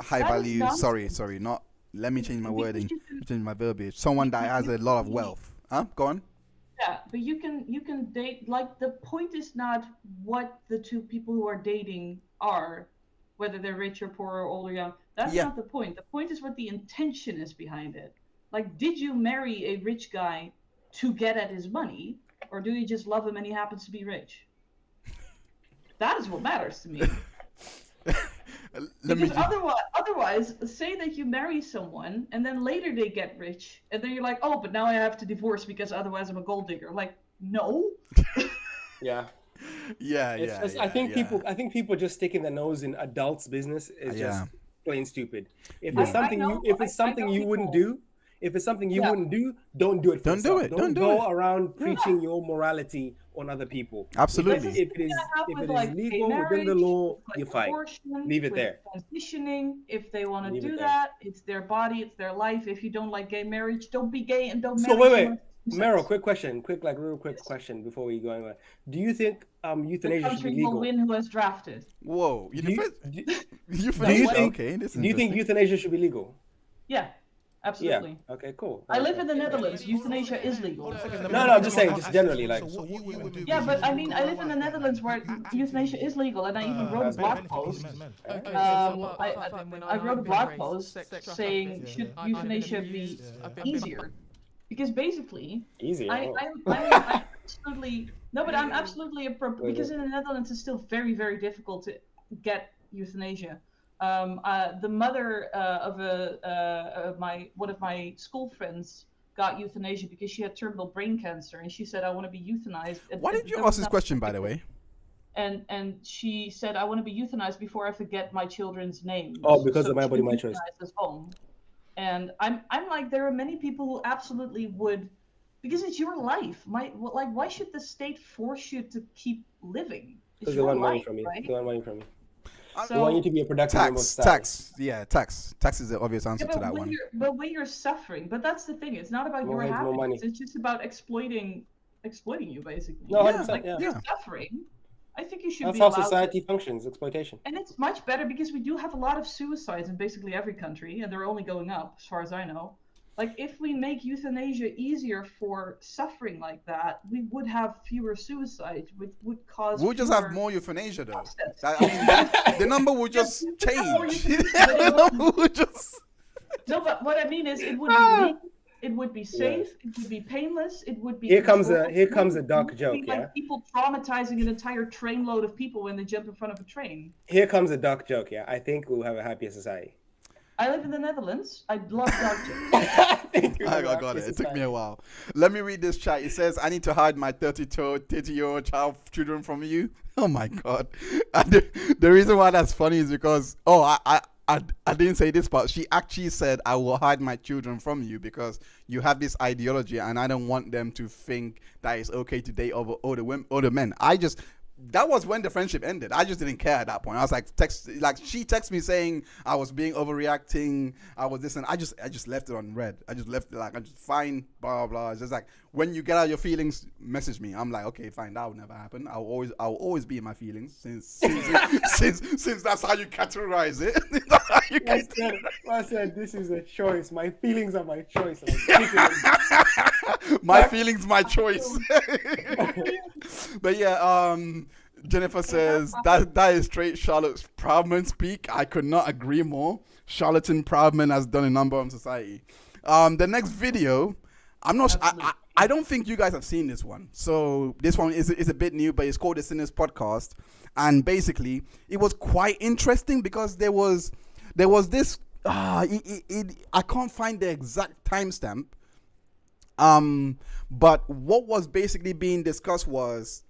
Sorry, not. Let me change my wording, change my verbiage. Someone that has a lot of wealth. Go on. Yeah, but you can date, like, the point is not what the two people who are dating are, whether they're rich or poor or old or young. That's not the point. The point is what the intention is behind it. Like, did you marry a rich guy to get at his money, or do you just love him and he happens to be rich? That is what matters to me. Because otherwise, say that you marry someone and then later they get rich, and then you're like, oh, but now I have to divorce because otherwise I'm a gold digger. Like, no. I think people just sticking their nose in adults' business is just plain stupid. If it's something you wouldn't do, don't do it. Don't do it. Don't go around preaching your morality on other people. Absolutely. If it is legal within the law, you're fine. Leave it there. Transitioning, if they want to do that, it's their body, it's their life. If you don't like gay marriage, don't be gay and don't marry. So wait. Merel, quick question before we go anywhere. Do you think euthanasia should be legal? Will win who has drafted. Whoa! Do you think euthanasia should be legal? Yeah. Absolutely. Yeah. Okay. Cool. I live in the Netherlands. Euthanasia is legal. No, I'm just saying, just generally, like. Yeah, but I mean, I live in the Netherlands where euthanasia is legal, and I even wrote a blog post. I wrote a blog post saying, should euthanasia be easier? Because basically, I'm absolutely no, but I'm absolutely because in the Netherlands it's still very, very difficult to get euthanasia. The mother of one of my school friends got euthanasia because she had terminal brain cancer, and she said, "I want to be euthanized." Why did you ask this question, by the way? And she said, "I want to be euthanized before I forget my children's names." Oh, because of My Body, My Choice. Home. And I'm like, there are many people who absolutely would, because it's your life. Why should the state force you to keep living? Because they want money from you. Right? They want money from you. So, they want you to be a productive member of society. Tax is the obvious answer to that one. But when you're suffering, but that's the thing. It's not about your happiness. It's just about exploiting you, basically. No, 100%, you're suffering. I think you should That's be how allowed society functions, exploitation. And it's much better because we do have a lot of suicides in basically every country, and they're only going up, as far as I know. Like, if we make euthanasia easier for suffering like that, we would have fewer suicides, which would cause. We'll just have more euthanasia, though. The number would just change. No, but what I mean is, it would be legal, it would be safe, it would be painless, it would be. Here comes a dark joke, yeah. Like people traumatizing an entire trainload of people when they jump in front of a train. Here comes a dark joke, yeah. I think we'll have a happier society. I live in the Netherlands. I love dark jokes. I got it. It took me a while. Let me read this chat. It says, "I need to hide my 30-year-old children from you." Oh my God. And the reason why that's funny is because, I didn't say this part. She actually said, "I will hide my children from you because you have this ideology and I don't want them to think that it's okay to date older men." That was when the friendship ended. I just didn't care at that point. I was like, she texted me saying I was being overreacting. I was this, and I just left it on red. I just left it I just fine, blah blah. It's just like, when you get out your feelings, message me. I'm like, okay, fine, that will never happen. I'll always be in my feelings since that's how you categorize it. I said this is a choice. My feelings are my choice. My feelings, my choice. But yeah, Jennifer says that is straight Charlotte Proudman speak. I could not agree more. Charlatan Proudman has done a number on society. The next video, I don't think you guys have seen this one. So this one is a bit new, but it's called the Sinners Podcast, and basically it was quite interesting because there was this. I can't find the exact timestamp. But what was basically being discussed was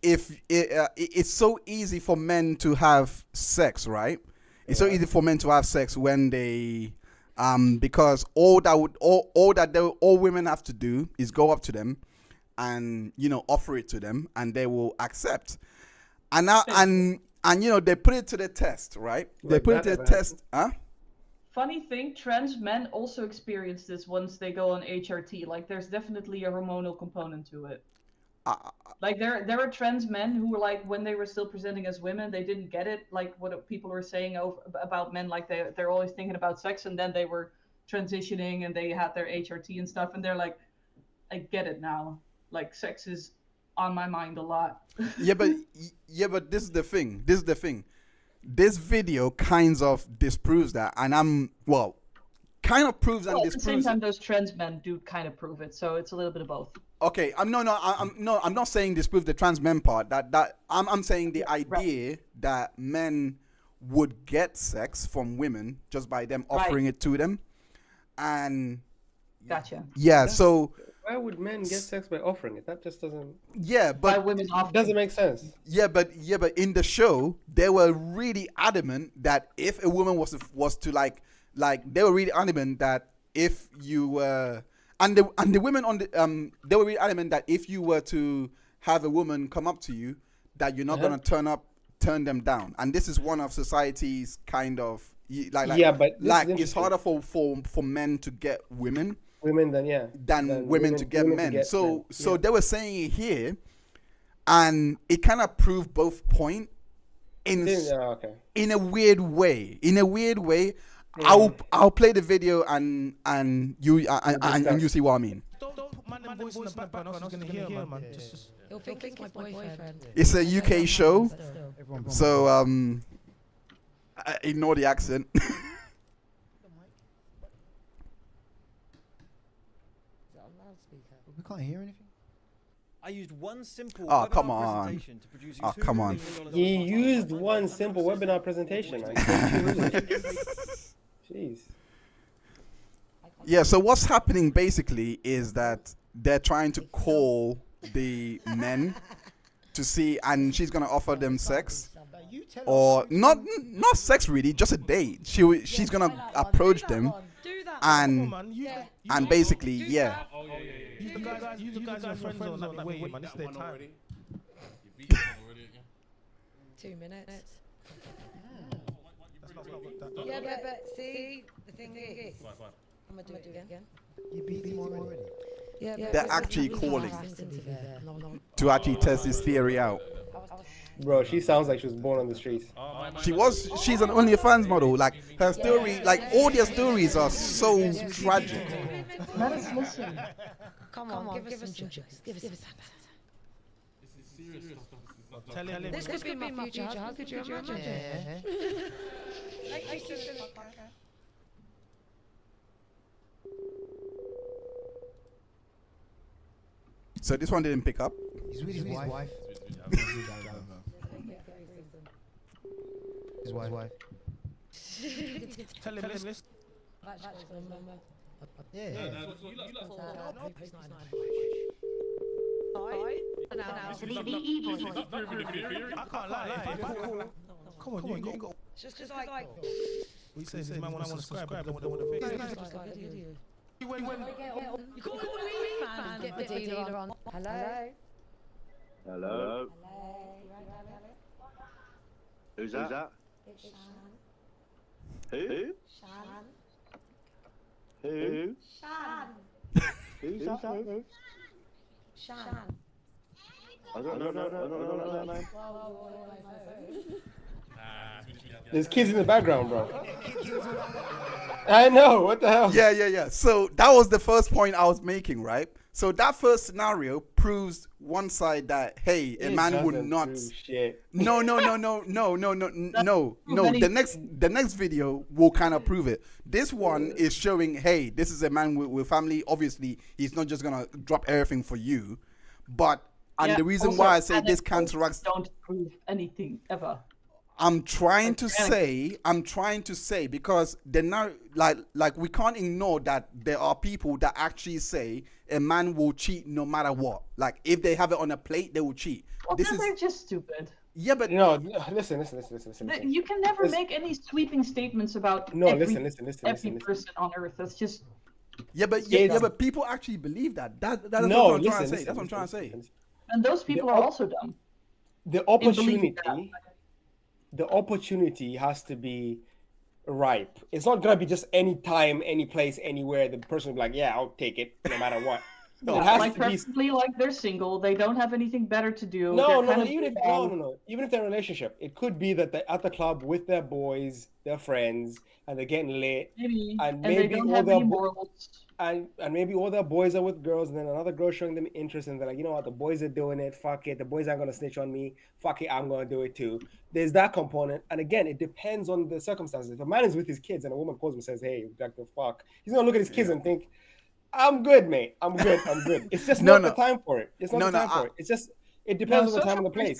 if it's so easy for men to have sex, right? It's so easy for men to have sex when they because all women have to do is go up to them and offer it to them and they will accept. And now they put it to the test, right? They put it to the test, huh? Funny thing, trans men also experience this once they go on HRT. Like, there's definitely a hormonal component to it. Like, there are trans men who were like, when they were still presenting as women, they didn't get it. Like what people were saying about men, like they're always thinking about sex, and then they were transitioning and they had their HRT and stuff, and they're like, I get it now. Like, sex is on my mind a lot. yeah, but this is the thing. This video kind of disproves that, and kind of proves and disproves. At the same time, those trans men do kind of prove it, so it's a little bit of both. Okay, I'm not saying disprove the trans men part. I'm saying the idea that men would get sex from women just by them offering it to them, and gotcha. Yeah, so. Why would men get sex by offering it? That just doesn't. Yeah, but by women offering. Doesn't make sense. Yeah, but in the show they were really adamant that if a woman was to like they were really adamant that if you were and the women on the they were really adamant that if you were to have a woman come up to you, that you're not gonna turn them down. And this is one of society's kind of it's harder for men to get women than women to get men. So they were saying it here, and it kind of proved both point. Okay. in a weird way. I'll play the video and you see what I mean. Don't put man voice in the background, else he's gonna hear, man. He'll think it's my boyfriend. It's a UK show, so ignore the accent. We can't hear anything. I used one simple Oh, webinar come on. presentation to produce Oh, come on. He used one simple webinar presentation, man. Jeez. Yeah, so what's happening basically is that they're trying to call the men to see, and she's gonna offer them sex, or not sex really, just a date. She's gonna approach them, and basically, yeah. Use the guys your friends on that way, man. This is their time. 2 minutes. Yeah, but see, the thing is, I'm gonna do it again. You beat him already. Yeah, They're actually calling to actually test this theory out. Bro, she sounds like she was born on the streets. She's an OnlyFans model. Like her story, like all their stories are so tragic. Let us listen. Come on, give us some juice. Give us some. This could be my future husband. Could you imagine? So this one didn't pick up. He's with his wife. His wife. Tell him this. Yeah. I can't lie. Come on, you go. Just like. We say this man want to subscribe, but don't want to fix. You call me, man. Get the dealer on. Hello. Who's that? It's Shan. Who? Shan. Who? Shan. Who's that? Shan. I don't know. There's kids in the background, bro. I know, what the hell? Yeah. So that was the first point I was making, right? So that first scenario proves one side that, hey, a man would not. No. The next video will kind of prove it. This one is showing, hey, this is a man with family. Obviously, he's not just gonna drop everything for you. But the reason why I say this counteracts. Don't prove anything ever. I'm trying to say because they're not like we can't ignore that there are people that actually say a man will cheat no matter what. Like if they have it on a plate, they will cheat. Well, they're just stupid. Yeah, but no, listen. You can never make any sweeping statements about every person on earth. That's just. Yeah, but people actually believe that. That's what I'm trying to say. That's what I'm trying to say. And those people are also dumb. The opportunity has to be ripe. It's not gonna be just any time, any place, anywhere. The person will be like, "Yeah, I'll take it, no matter what." No, it has to be like they're single. They don't have anything better to do. Even if they're in a relationship, it could be that they're at the club with their boys, their friends, and they're getting lit. And maybe they don't have any morals. And maybe all their boys are with girls, and then another girl showing them interest, and they're like, you know what, the boys are doing it, fuck it, the boys aren't gonna snitch on me, fuck it, I'm gonna do it too. There's that component, and again, it depends on the circumstances. If a man is with his kids and a woman calls him and says, hey, like the fuck, he's gonna look at his kids and think, I'm good, mate, I'm good. It's just not the time for it. It's not the time for it. It's just, it depends on the time and the place.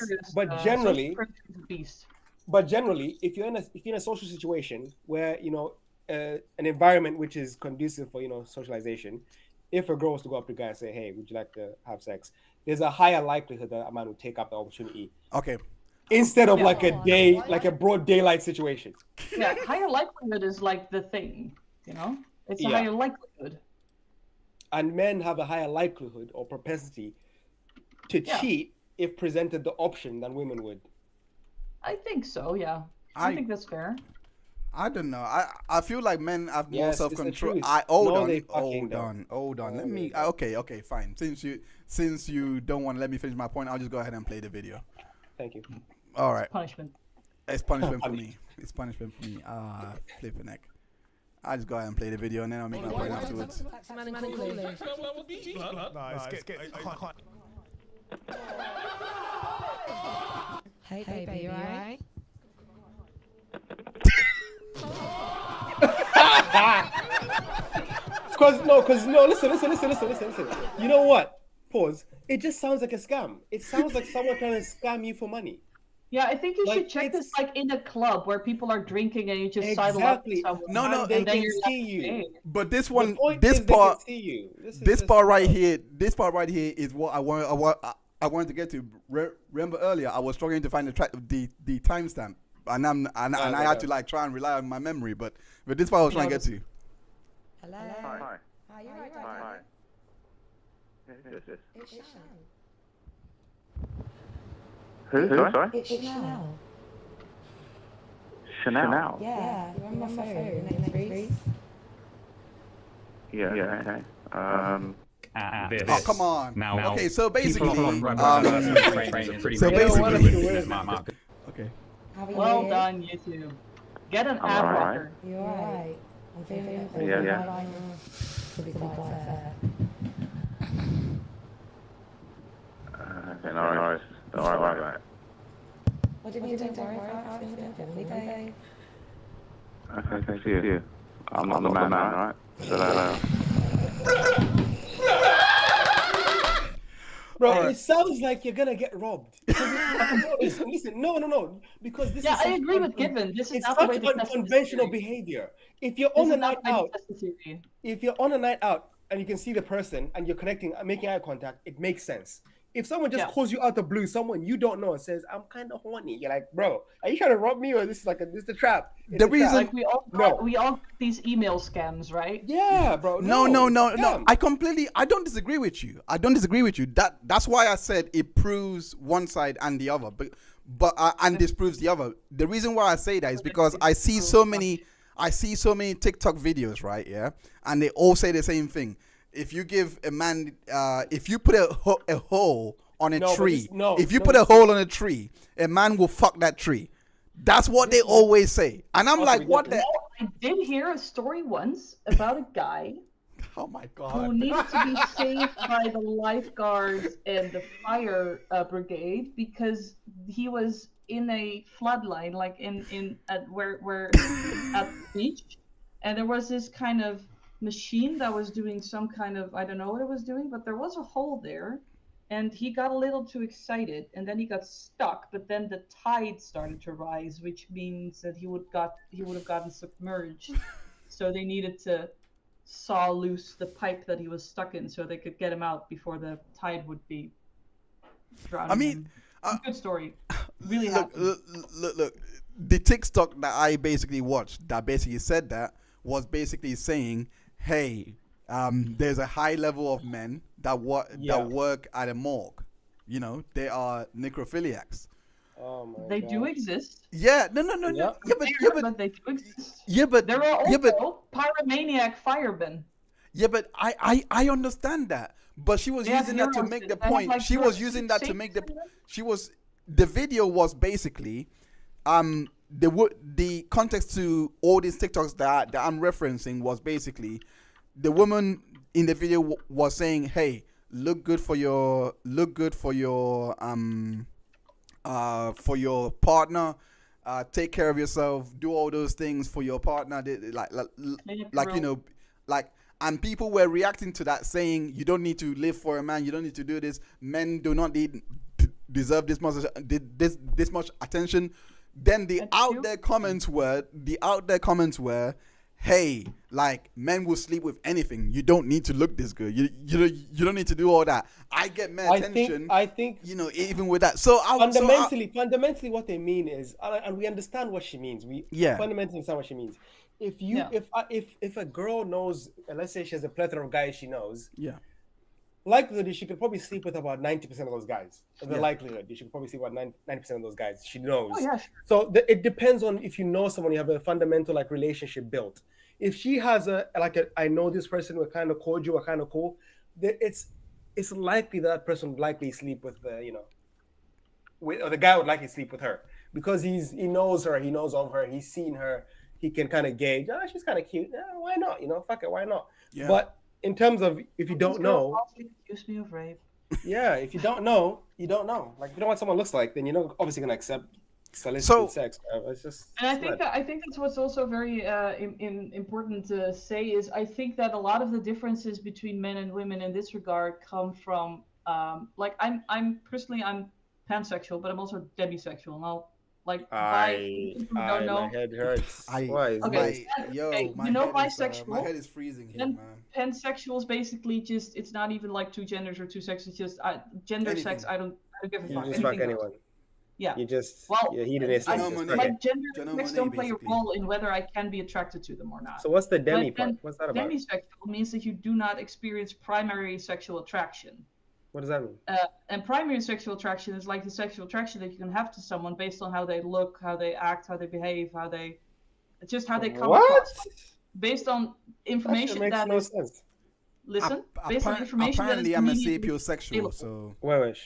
But generally, if you're in a social situation where, you know, an environment which is conducive for, you know, socialization, if a girl was to go up to a guy and say, hey, would you like to have sex, there's a higher likelihood that a man would take up the opportunity. Okay. Instead of like a broad daylight situation. Yeah, higher likelihood is like the thing, you know? It's a higher likelihood. And men have a higher likelihood or propensity to cheat if presented the option than women would. I think so, yeah. I think that's fair. I don't know. I feel like men have more self-control. Hold on. Let me. Okay, fine. Since you don't want to let me finish my point, I'll just go ahead and play the video. Thank you. All right. Punishment. It's punishment for me. It's punishment for me. Flipping neck. I just go ahead and play the video and then I'll make my point afterwards. Hey, baby, you alright? Cause no, listen. You know what? Pause. It just sounds like a scam. It sounds like someone trying to scam you for money. Yeah, I think you Like, should check this it's- like in a club where people are drinking and you just sidle up to Exactly. someone. No, And they and then can you're see like, you. hey. But this The one, point this is they can part, see you. This this just part right wild. here, is what I wanted to get to. Remember earlier, I was struggling to find the timestamp, and I had to like try and rely on my memory. But this part I was trying to get to. Hello. Hi. Hi, you alright? Hi. Yes. It's Chanel. Who? Sorry? It's Chanel. Chanel. Yeah, you're on my phone. Your name's Reese. Yeah. Okay. Oh, come on. Now, okay, so basically, okay. Well done, YouTube. Get an ad blocker. You alright? I'm feeling it. Yeah. Should be quite fair. Okay, no worries. Don't worry about it. What do you mean? Don't worry about it. We go. Okay, thank you. I'm not the man, alright? So, Bro, it sounds like you're gonna get robbed. Listen, no, because this is I agree with Given. This is it's not the such way to test unconventional the theory. behavior. If you're This on is a not night the way to out, test the theory. if you're on a night out and you can see the person and you're connecting, making eye contact, it makes sense. If someone just calls you out the blue, someone you don't know, and says, "I'm kind of horny," you're like, "Bro, are you trying to rob me, or this is a trap?" It's The a trap. reason- Like we all get these email scams, right? Yeah, bro. No. Scam. I don't disagree with you. That's why I said it proves one side and the other, but and disproves the other. The reason why I say that is because I see so many TikTok videos, right? Yeah, and they all say the same thing. If you give a man, if you put a hole on a tree, put a hole on a tree, a man will fuck that tree. That's what they always say. And I'm like, what the? I did hear a story once about a guy Oh my who God. needed to be saved by the lifeguards and the fire brigade because he was in a floodline, like at the beach, and there was this kind of machine that was doing some kind of, I don't know what it was doing, but there was a hole there, and he got a little too excited, and then he got stuck. But then the tide started to rise, which means that he would have gotten submerged. So they needed to saw loose the pipe that he was stuck in, so they could get him out before the tide would be drowning. I mean, good story. Really look, look. The TikTok that I basically watched that basically said that was basically saying, hey, there's a high level of men that work at a morgue. You know, they are necrophiliacs. Oh my They God. do exist. Yeah, no. Yep. But they do exist. Yeah, but There are also pyromaniac firemen. Yeah, but I understand that. But she was They have using that to neurons make in the them, point. like She was neurons using that to shapes make the. in them? The video was basically, the context to all these TikToks that I'm referencing was basically, the woman in the video was saying, "Hey, look good for your partner. Take care of yourself. Do all those things for your partner. And people were reacting to that, saying, "You don't need to live for a man. You don't need to do this. Men do not deserve this much attention." Then the out there comments were, "Hey, like, men will sleep with anything. You don't need to look this good. You don't need to do all that." I get men attention. I think even with that. So fundamentally, what they mean is, and we understand what she means. We fundamentally understand what she means. If a girl knows, let's say she has a plethora of guys she knows, likelihood is she could probably sleep with about 90% of those guys. The likelihood is she could probably sleep with 90% of those guys she knows. Oh, yeah, sure. So it depends on if you know someone, you have a fundamental like relationship built. If she has I know this person, we're kind of cordial, we're kind of cool, it's likely that person would likely sleep with or the guy would likely sleep with her. because he knows her, he knows of her, he's seen her, he can kind of gauge, she's kind of cute. Why not? Fuck it, why not? Yeah. But in terms of if you don't know, accuse me of rape. Yeah, if you don't know, you don't know. Like, if you don't know what someone looks like, then you're not obviously gonna accept solicited sex. It's just. And I think that's what's also very important to say is I think that a lot of the differences between men and women in this regard come from like I'm personally pansexual, but I'm also demisexual. And I'll like don't know. My head hurts. Bisexual. My head is freezing here, man. Pansexual is basically just it's not even like two genders or two sexes. Just gender, sex. I don't give a fuck. You just fuck anyone. Yeah. You just you're hedonistic. Like gender and sex don't play a role in whether I can be attracted to them or not. So what's the demi part? What's that about? Demisexual means that you do not experience primary sexual attraction. What does that mean? And primary sexual attraction is like the sexual attraction that you can have to someone based on how they look, how they act, how they behave, how they come across. Based on information that makes no sense. Listen, based on information apparently that is I'm a sapiosexual, so wait.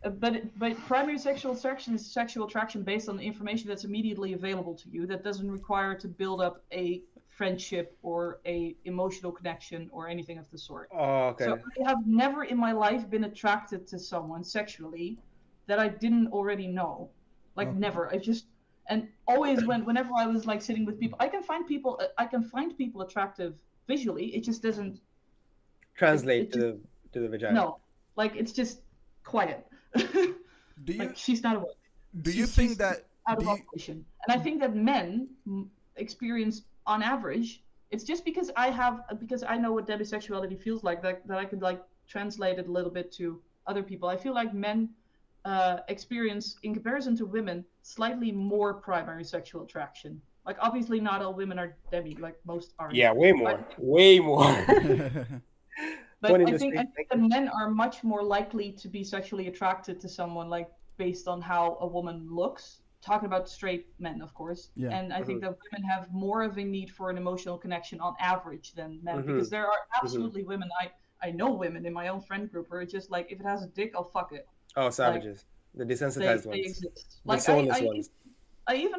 But primary sexual attraction is sexual attraction based on the information that's immediately available to you that doesn't require to build up a friendship or a emotional connection or anything of the sort. Oh, okay. So I have never in my life been attracted to someone sexually that I didn't already know. Like never. And always whenever I was like sitting with people, I can find people attractive visually. It just doesn't translate to the vagina. No. Like it's just quiet. She's not awake. Do you think that out of operation? And I think that men experience on average, it's just because I know what demisexuality feels like that I could like translate it a little bit to other people. I feel like men experience, in comparison to women, slightly more primary sexual attraction. Like obviously not all women are demi, like most aren't. Yeah, way more. But I think that men are much more likely to be sexually attracted to someone like based on how a woman looks. Talking about straight men, of course. Yeah. And I think that women have more of a need for an emotional connection on average than men, because there are absolutely women. I know women in my own friend group where it's just like, if it has a dick, I'll fuck it. Oh, savages. Like, the desensitized ones. They exist. The soulless ones. I even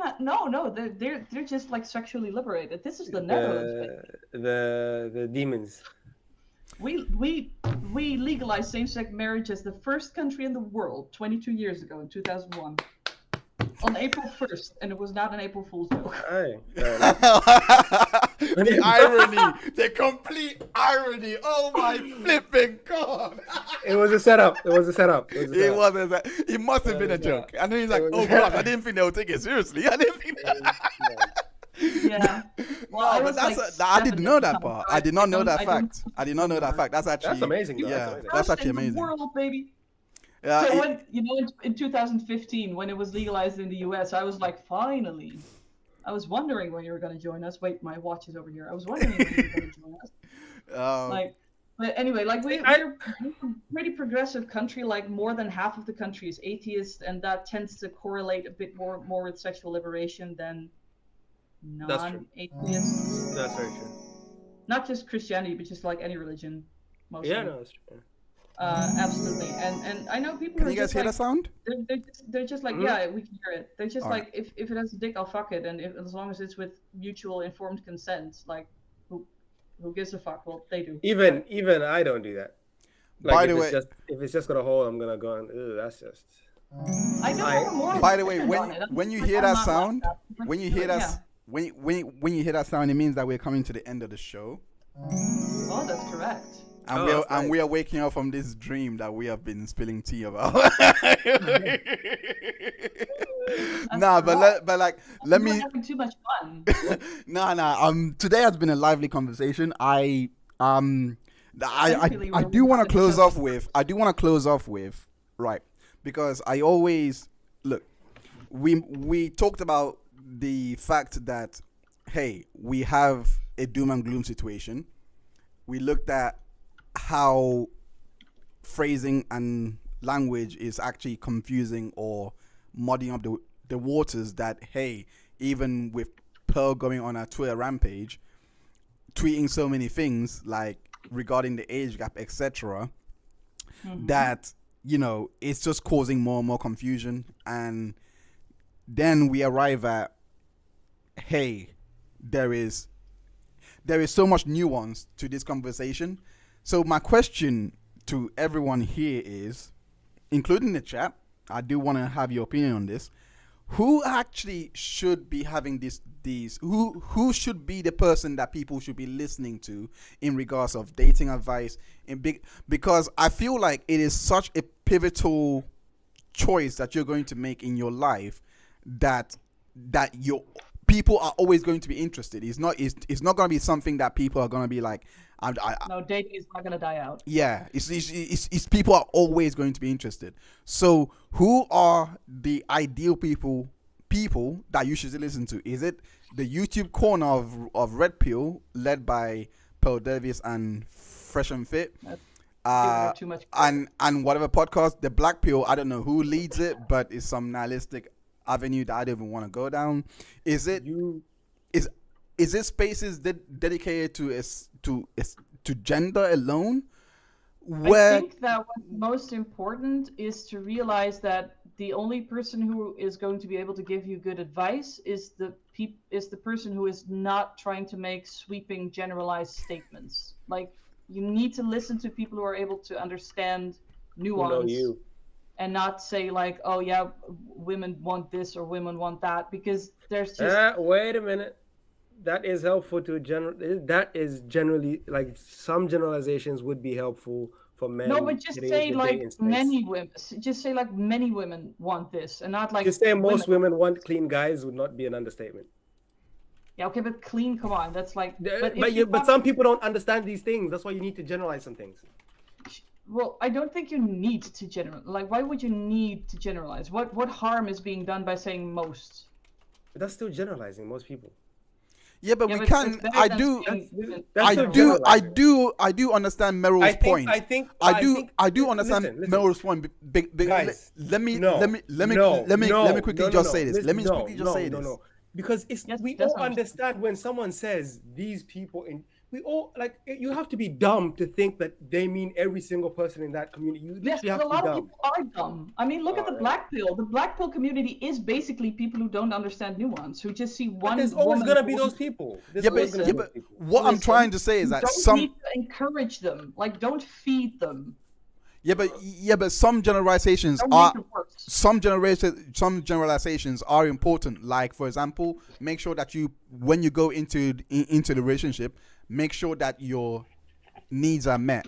they're just like sexually liberated. This is the Netherlands. The demons. We legalized same-sex marriage as the first country in the world 22 years ago in 2001. On April 1st, and it was not an April Fool's joke. The irony, the complete irony. Oh my flipping god! It was a setup. It wasn't. It must have been a joke. And then he's like, "Oh god, I didn't think they would take it seriously. I didn't think that." Yeah. Well, no, but I didn't know that part. I did not know that fact. I did not know that fact. That's amazing. Yeah, that's actually amazing. World, baby. Yeah, so when, in 2015, when it was legalized in the US, I was like, finally. I was wondering when you were going to join us. Wait, my watch is over here. I was wondering when you were going to join us. But anyway, like we're a pretty progressive country. Like more than half of the country is atheist, and that tends to correlate a bit more with sexual liberation than non-atheists. That's very true. Not just Christianity, but just like any religion. Mostly. Yeah, no, that's true. Absolutely, and I know people. Can you guys hear the sound? They're just like, yeah, we can hear it. They're just like, if it has a dick, I'll fuck it, and as long as it's with mutual informed consent, like, who gives a fuck? Well, they do. Even I don't do that. Like, by the way, if it's just got a hole, I'm gonna go and that's just. I know more. By the way, when you hear that sound, when you hear that, when you hear that sound, it means that we're coming to the end of the show. Oh, that's correct. And we are waking up from this dream that we have been spilling tea about. Let me. Having too much fun. Today has been a lively conversation. I do want to close off with right, because I always look. We talked about the fact that hey, we have a doom and gloom situation. We looked at how phrasing and language is actually confusing or muddying up the waters, that hey, even with Pearl going on a Twitter rampage tweeting so many things like regarding the age gap, etc., that it's just causing more and more confusion. And then we arrive at, hey, there is so much nuance to this conversation. So my question to everyone here is, including the chat, I do want to have your opinion on this. Who actually should be having who should be the person that people should be listening to in regards of dating advice? Because I feel like it is such a pivotal choice that you're going to make in your life that your people are always going to be interested. It's not going to be something that people are going to be like, no, dating is not going to die out. Yeah, it's people are always going to be interested. So who are the ideal people that you should listen to? Is it the YouTube corner of Red Pill, led by Pearl Davis and Fresh and Fit? Too much and whatever podcast, the Black Pill, I don't know who leads it, but it's some nihilistic avenue that I don't even want to go down. Is it spaces dedicated to gender alone? I think that what's most important is to realize that the only person who is going to be able to give you good advice is the person who is not trying to make sweeping generalized statements. Like, you need to listen to people who are able to understand nuance and not say like, oh yeah, women want this or women want that, because there's just wait a minute. That is helpful to that is generally, like, some generalizations would be helpful for men. No, but just say like many women. Just say like many women want this, and not like. Just say most women want clean guys would not be an understatement. Yeah, okay, but clean, come on, that's like. But some people don't understand these things. That's why you need to generalize some things. Well, I don't think you need to generalize. Like, why would you need to generalize? What harm is being done by saying most? But that's still generalizing most people. Yeah, but we can. I do understand Merel's point. I do understand Merel's point. Guys, let me quickly just say this. Let me quickly just say this. Because we all understand when someone says these people we all, like, you have to be dumb to think that they mean every single person in that community. You literally have to be dumb. A lot of people are dumb. I mean, look at the Black Pill. The Black Pill community is basically people who don't understand nuance, who just see one. But there's always gonna be those people. But what I'm trying to say is that don't need to encourage them. Like, don't feed them. Yeah, but some generalizations are important. Like, for example, make sure that when you go into the relationship, make sure that your needs are met.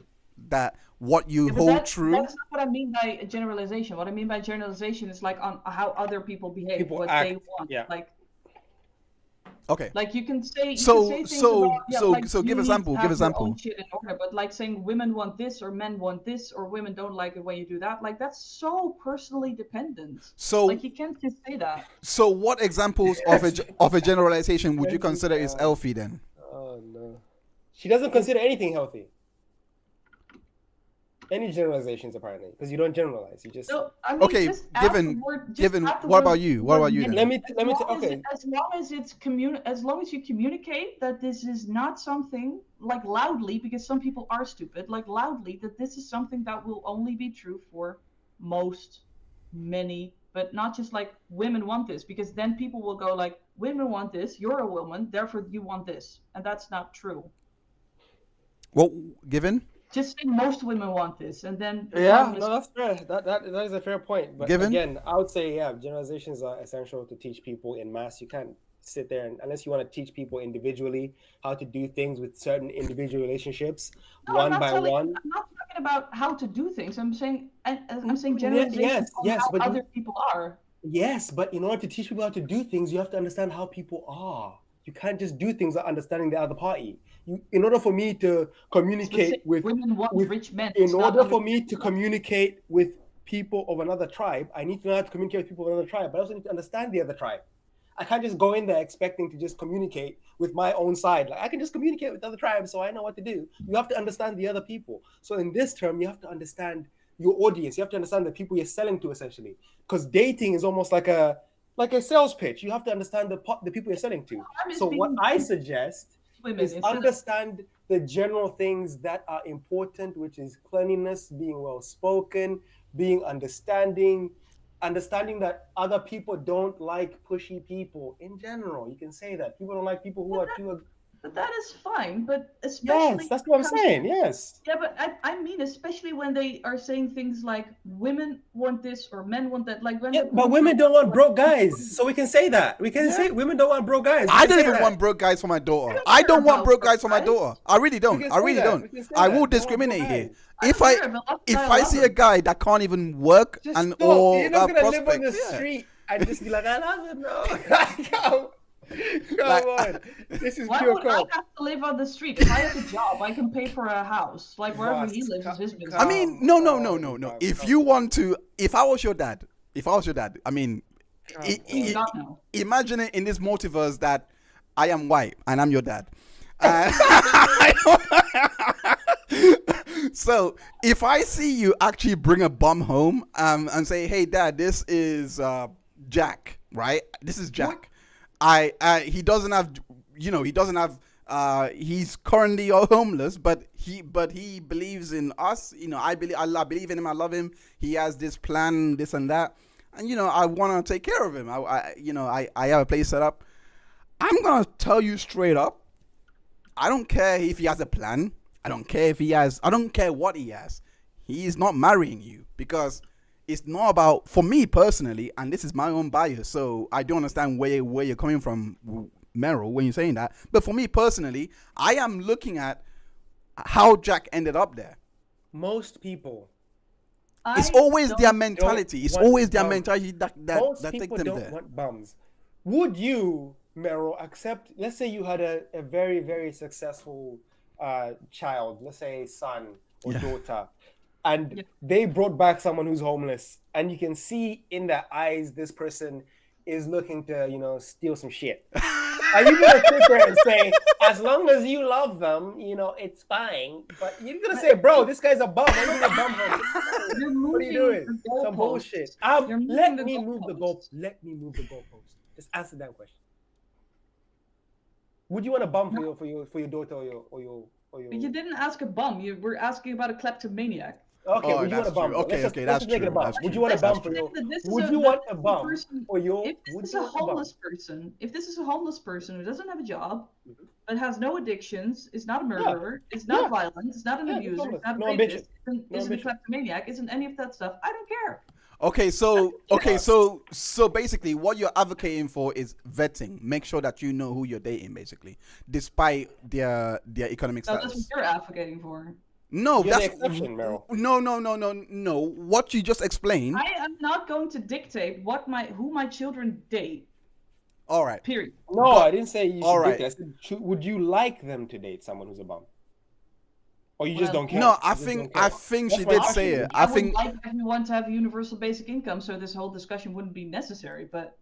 That what you hold true. That's not what I mean by generalization. What I mean by generalization is like on how other people behave, what they want. Yeah. Like. Okay. Like, you can say. So give example. Give example. Own shit in order, but like saying women want this or men want this or women don't like it when you do that, like, that's so personally dependent. So like, you can't just say that. So what examples of a generalization would you consider is healthy then? Oh no, she doesn't consider anything healthy. Any generalizations, apparently, because you don't generalize. You just. No, I mean, okay. Just Given. What about you? What about you then? Let me. Okay. As long as you communicate that this is not something, like, loudly, because some people are stupid, like, loudly, that this is something that will only be true for many, but not just like women want this, because then people will go like, women want this, you're a woman, therefore you want this, and that's not true. Well, given. Just say most women want this, and then. Yeah, no, that's fair. That is a fair point. But given? Again, I would say, yeah, generalizations are essential to teach people in mass. You can't sit there and, unless you want to teach people individually how to do things with certain individual relationships, one by one. I'm not talking about how to do things. I'm saying generalizations on how other people are. Yes, but in order to teach people how to do things, you have to understand how people are. You can't just do things without understanding the other party. In order for me to communicate with rich men, in order for me to communicate with people of another tribe, I need to know how to communicate with people of another tribe. But I also need to understand the other tribe. I can't just go in there expecting to just communicate with my own side. Like, I can just communicate with other tribes, so I know what to do. You have to understand the other people. So in this term, you have to understand your audience. You have to understand the people you're selling to, essentially. Because dating is almost like a sales pitch. You have to understand the people you're selling to. So what I suggest is understand the general things that are important, which is cleanliness, being well spoken, being understanding, understanding that other people don't like pushy people in general. You can say that people don't like people who are too. But that is fine. But especially Yes, that's what I'm saying. Yes. Yeah, but I mean, especially when they are saying things like women want this or men want that. Like when But women don't want broke guys, so we can say that. We can say women don't want broke guys. I don't even want broke guys for my daughter. I don't want broke guys for my daughter. I really don't. I really don't. I will discriminate here. If I see a guy that can't even work and or you're not gonna live on the prospects, street and just be like, I love him. No, come on. This is Why pure would coke. I have to live on the street? If I have a job, I can pay for a house. Like wherever he lives is his business. I mean, no. If you want to, if I was your dad, I mean, imagine it in this multiverse that I am white and I'm your dad. So if I see you actually bring a bum home and say, hey dad, this is Jack, right? This is Jack. He doesn't have, he's currently homeless, but he believes in us. I believe in him. I love him. He has this plan, this and that. And, I want to take care of him. I have a place set up. I'm going to tell you straight up. I don't care if he has a plan. I don't care what he has. He is not marrying you because it's not about, for me personally, and this is my own bias, so I don't understand where you're coming from, Merel, when you're saying that. But for me personally, I am looking at how Jack ended up there. Most people. It's always their mentality. It's always their mentality that Most takes people them don't there. want bums. Would you, Merel, accept, let's say you had a very, very successful child, let's say son or daughter, and they brought back someone who's homeless, and you can see in their eyes this person is looking to, steal some shit. Are you gonna sit there and say, as long as you love them, it's fine? But you're gonna say, bro, this guy's a bum. Why are you gonna bum him? What are you doing? Some bullshit. Let me move the goalpost. Just answer that question. Would you want a bum for your daughter or your? But you didn't ask a bum. You were asking about a kleptomaniac. Okay, would you want a bum? Okay, let's make it a bum. Would you want a bum for your? Would you want a bum for your? If this is a homeless person, who doesn't have a job, but has no addictions, is not a murderer, is not violent, is not an abuser, is not a rapist, isn't a kleptomaniac, isn't any of that stuff, I don't care. So basically what you're advocating for is vetting. Make sure that you know who you're dating, basically, despite their economic status. That's what you're advocating for. No, You're that's the exception, Merel. No. What you just explained. I am not going to dictate who my children date. All right. Period. No, I didn't say you should date. I said, would you like them to date someone who's a bum? Or you just don't care? No, I think she did say it. I would like everyone to have universal basic income, so this whole discussion wouldn't be necessary. But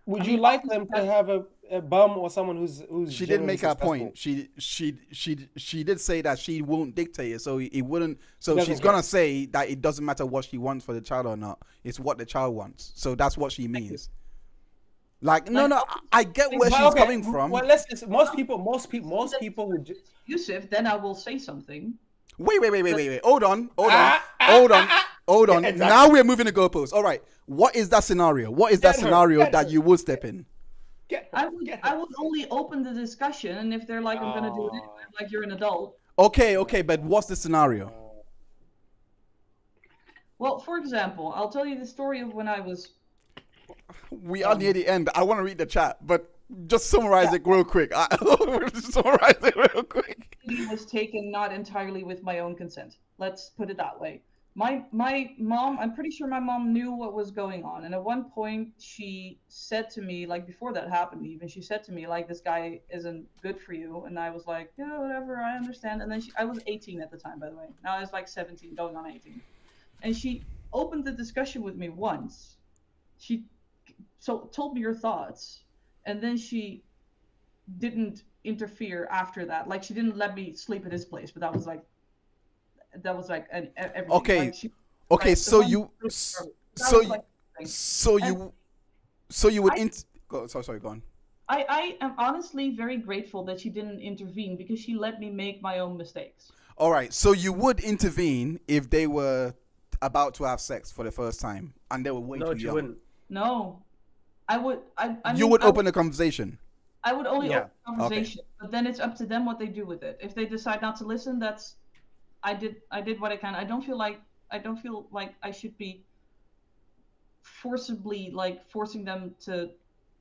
would you like them to have a bum or someone who's? She did make her point. She did say that she won't dictate it, so it wouldn't. So she's gonna say that it doesn't matter what she wants for the child or not. It's what the child wants. So that's what she means. Like no, I get where she's coming from. Well, most people would. Yusuf, then I will say something. Wait. Hold on. Exactly. Now we're moving the goalposts. All right. What is that scenario? What is that scenario that you would step in? I would only open the discussion, and if they're like, I'm gonna do it anyway, like you're an adult. Okay, but what's the scenario? Well, for example, I'll tell you the story of when I was. We are near the end. I want to read the chat, but just summarize it real quick. He was taken not entirely with my own consent. Let's put it that way. My mom, I'm pretty sure my mom knew what was going on. And at one point she said to me, like before that happened even, she said to me, like, this guy isn't good for you. And I was like, yeah, whatever, I understand. And then I was 18 at the time, by the way. Now I was like 17, going on 18. And she opened the discussion with me once. She told me her thoughts. And then she didn't interfere after that. Like, she didn't let me sleep at his place, but that was like everything. Okay. Like, okay. So you would sorry, go on. I am honestly very grateful that she didn't intervene because she let me make my own mistakes. All right. So you would intervene if they were about to have sex for the first time and they were way too young? Wouldn't. No, I would. You would open a conversation. I would only Yeah. open a conversation, but then it's up to them what they do with it. If they decide not to listen, that's I did what I can. I don't feel like I should be forcibly forcing them to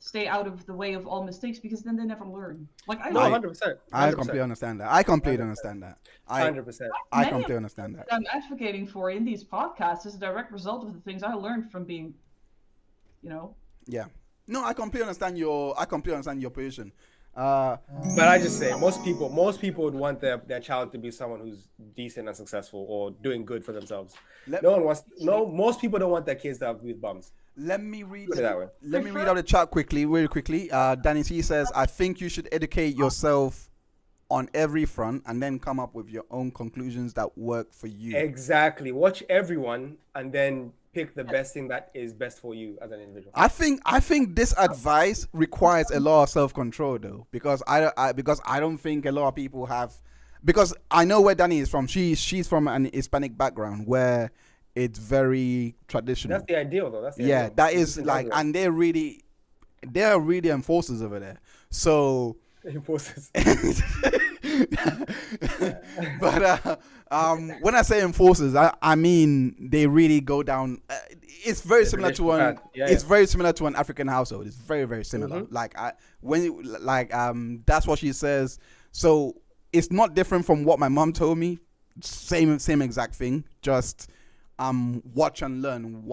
stay out of the way of all mistakes, because then they never learn. Like I 100%. I completely understand that. I completely understand that. 100%. I completely understand that. What I'm advocating for in these podcasts is a direct result of the things I learned from being, Yeah. No, I completely understand your position. But I just say most people would want their child to be someone who's decent and successful or doing good for themselves. Most people don't want their kids to be bums. Let me read Put it that way. Let me read out the chat really quickly. Danny C says, I think you should educate yourself on every front and then come up with your own conclusions that work for you. Exactly. Watch everyone and then pick the best thing that is best for you as an individual. I think this advice requires a lot of self-control though, because I don't think a lot of people have, because I know where Danny is from. She's from an Hispanic background where it's very traditional. That's the ideal though. That's the ideal. That is and they're really enforcers over there. So enforcers. But when I say enforcers, I mean they really go down. It's very similar to one. It's very similar to an African household. It's very, very similar. That's what she says. So it's not different from what my mom told me. Same exact thing. Just watch and learn.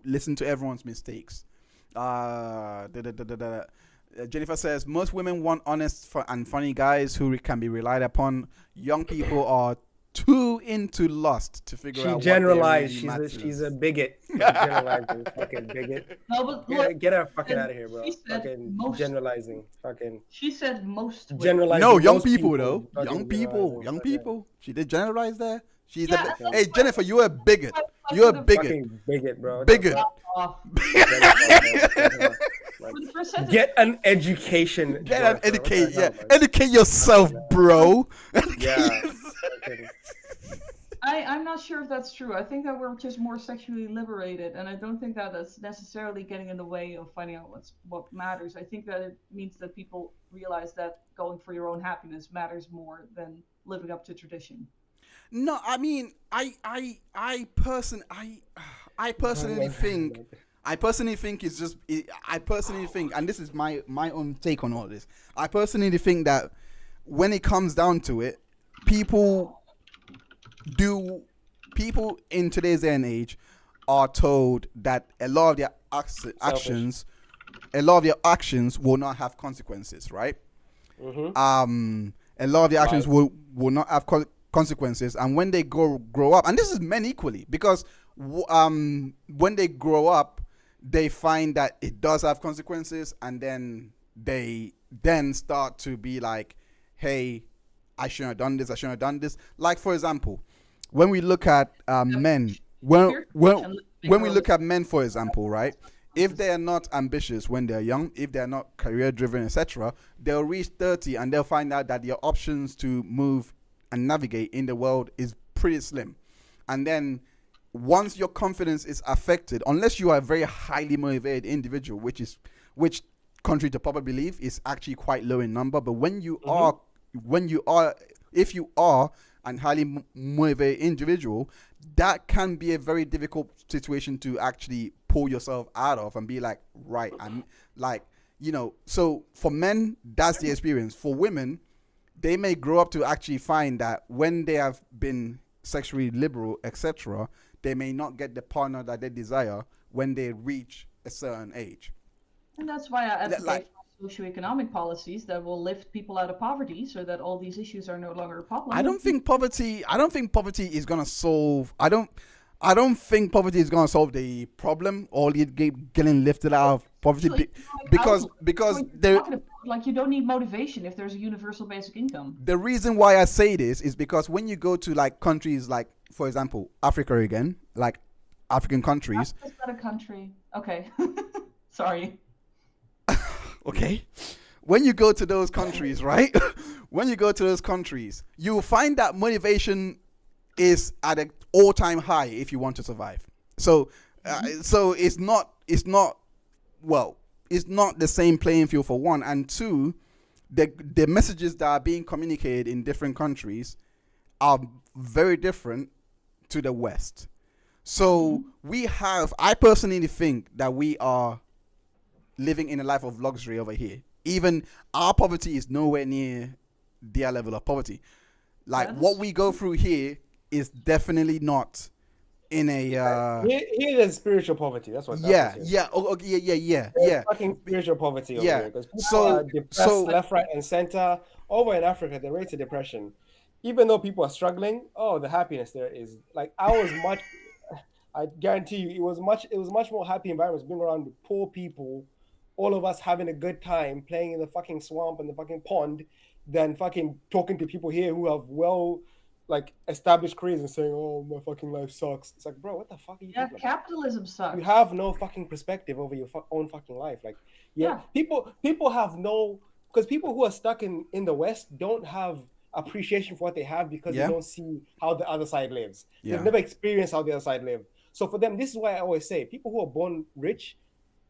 Listen to everyone's mistakes. Jennifer says most women want honest and funny guys who can be relied upon. Young people are too into lust to figure out. She generalized. She's a bigot. Generalizing, fucking bigot. No, but get her fucking out of here, bro. She said fucking most, generalizing. Fucking. She said most. Generalizing. No, young people though. Young people. She did generalize there. She's hey Jennifer, you're a bigot. You're a bigot. Fucking bigot, bro. Bigot. Get an education. Educate yourself, bro. I'm not sure if that's true. I think that we're just more sexually liberated, and I don't think that that's necessarily getting in the way of finding out what matters. I think that it means that people realize that going for your own happiness matters more than living up to tradition. No, I mean, I personally think it's just. I personally think, and this is my own take on all this. I personally think that when it comes down to it, people in today's day and age are told that a lot of their actions will not have consequences, right? Mm-hmm. A lot of the actions will not have consequences, and when they grow up, and this is men equally, because when they grow up, they find that it does have consequences, and then they start to be like, hey, I shouldn't have done this. Like, for example, when we look at men, when we look at men, for example, right? If they are not ambitious when they're young, if they're not career driven, etc., they'll reach 30 and they'll find out that their options to move and navigate in the world is pretty slim. And then once your confidence is affected, unless you are a very highly motivated individual, which contrary to popular belief is actually quite low in number, but if you are an highly motivated individual, that can be a very difficult situation to actually pull yourself out of and be like, right, I'm like, so for men, that's the experience. For women, they may grow up to actually find that when they have been sexually liberal, etc., they may not get the partner that they desire when they reach a certain age. And that's why I advocate socioeconomic policies that will lift people out of poverty, so that all these issues are no longer a problem. I don't think poverty is gonna solve. I don't think poverty is gonna solve the problem. All you getting lifted out of poverty because there. Like, you don't need motivation if there's a universal basic income. The reason why I say this is because when you go to like countries like, for example, Africa again, like African countries. That's not a country. Okay. Sorry. Okay. When you go to those countries, right? When you go to those countries, you will find that motivation is at an all-time high if you want to survive. So, so it's not the same playing field for one, and two, the messages that are being communicated in different countries are very different to the West. So I personally think that we are living in a life of luxury over here. Even our poverty is nowhere near their level of poverty. Like what we go through here is definitely not in a here there's spiritual poverty. That's what. Yeah. There's fucking spiritual poverty over here because people are depressed left, right, and center. Over in Africa, the rates of depression, even though people are struggling, the happiness there is like I guarantee you, it was much more happy environments being around with poor people, all of us having a good time playing in the fucking swamp and the fucking pond, than fucking talking to people here who have established careers and saying, "Oh, my fucking life sucks." It's like, bro, what the fuck are you talking about? Capitalism sucks. You have no fucking perspective over your own fucking life. Like, people have no, because people who are stuck in the West don't have appreciation for what they have because they don't see how the other side lives. They've never experienced how the other side live. So for them, this is why I always say people who are born rich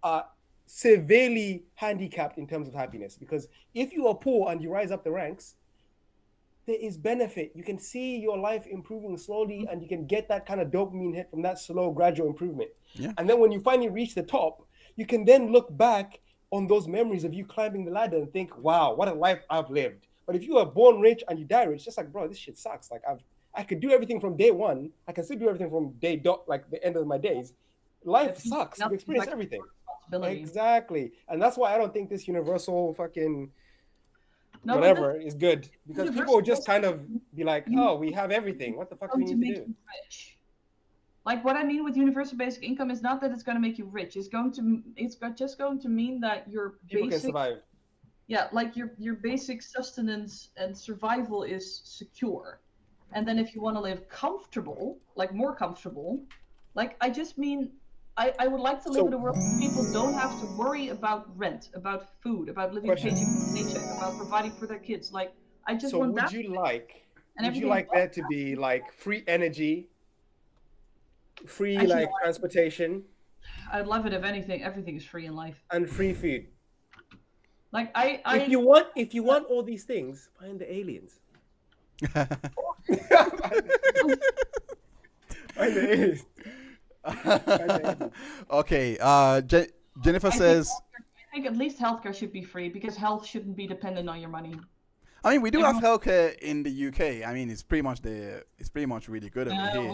are severely handicapped in terms of happiness, because if you are poor and you rise up the ranks, there is benefit. You can see your life improving slowly, and you can get that kind of dopamine hit from that slow, gradual improvement. And then when you finally reach the top, you can then look back on those memories of you climbing the ladder and think, wow, what a life I've lived. But if you are born rich and you die rich, it's just like, bro, this shit sucks. Like I could do everything from day one. I can still do everything from day dot, like the end of my days. Life sucks. You experience everything. Exactly. And that's why I don't think this universal fucking whatever is good, because people will just kind of be like, oh, we have everything. What the fuck do we need to do? Like, what I mean with universal basic income is not that it's going to make you rich. It's just going to mean that your people can survive. Yeah, like your basic sustenance and survival is secure. And then if you want to live comfortable, like more comfortable, like I just mean I would like to live in a world where people don't have to worry about rent, about food, about living paycheck to paycheck, about providing for their kids. Like I just want that. Would you like there to be like free energy, free transportation? I'd love it if everything is free in life. And free food. Like if you want all these things, find the aliens. Find the aliens. Okay, Jennifer says, I think at least healthcare should be free, because health shouldn't be dependent on your money. I mean, we do have healthcare in the UK. I mean, it's pretty much really good over here.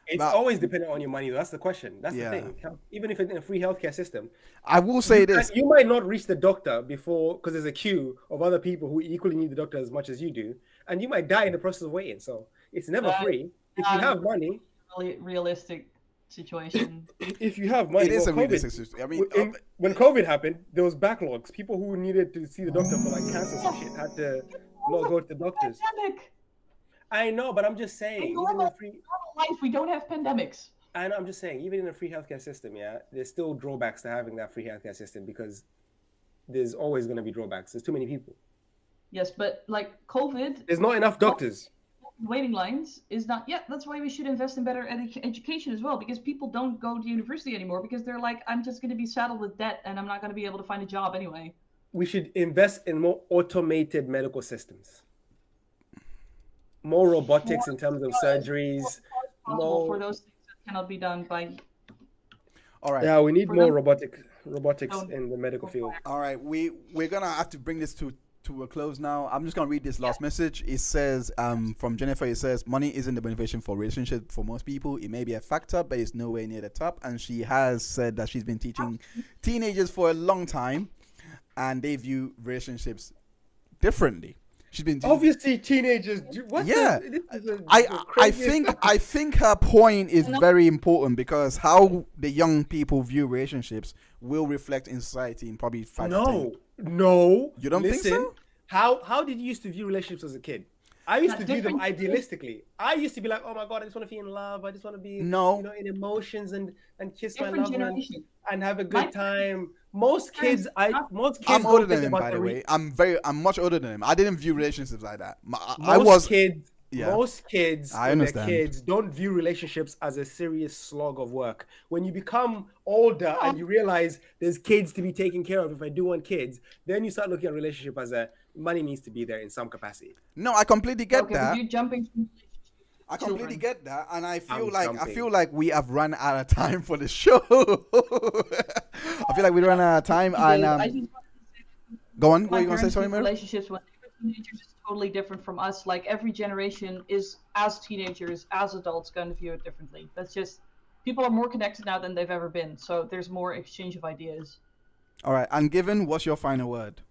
It's always dependent on your money, though. That's the question. That's the thing. Even if it's in a free healthcare system, I will say this: you might not reach the doctor before, because there's a queue of other people who equally need the doctor as much as you do, and you might die in the process of waiting. So it's never free. If you have money, really realistic situation. If you have money, it is a realistic situation. I mean, when COVID happened, there was backlogs. People who needed to see the doctor for like cancer and shit had to not go to the doctors. I know, but I'm just saying. In life, we don't have pandemics. I know. I'm just saying, even in a free healthcare system, there's still drawbacks to having that free healthcare system, because there's always going to be drawbacks. There's too many people. Yes, but like COVID, there's not enough doctors. Waiting lines is not yet. That's why we should invest in better education as well, because people don't go to university anymore because they're like, I'm just going to be saddled with debt and I'm not going to be able to find a job anyway. We should invest in more automated medical systems, more robotics in terms of surgeries, more for those things that cannot be done by. All right. Yeah, we need more robotics in the medical field. All right, we're gonna have to bring this to a close now. I'm just gonna read this last message. It says from Jennifer. It says, money isn't the motivation for relationship for most people. It may be a factor, but it's nowhere near the top. And she has said that she's been teaching teenagers for a long time, and they view relationships differently. She's been obviously teenagers. I think her point is very important, because how the young people view relationships will reflect in society in probably 5 to 10. No, you don't think so? How did you used to view relationships as a kid? I used to view them idealistically. I used to be like, oh my god, I just want to be in love. I just want to be in emotions and kiss my loved one and have a good time. Most kids. I'm older than him, by the way. I'm much older than him. I didn't view relationships like that. Most kids Most kids, I when they're understand. kids, don't view relationships as a serious slog of work. When you become older and you realize there's kids to be taken care of, if I do want kids, then you start looking at relationship as a money needs to be there in some capacity. No, I completely get Okay, that. but you're jumping from I completely get that, and I feel jumping. like we have run out of time for the show. I feel like we run out of time, and I just go on. What my are you gonna say? parents' Sorry, Merel? relationships when they were teenagers is totally different from us. Like every generation is, as teenagers, as adults, going to view it differently. That's just people are more connected now than they've ever been. So there's more exchange of ideas. All right, and Given, what's your final word?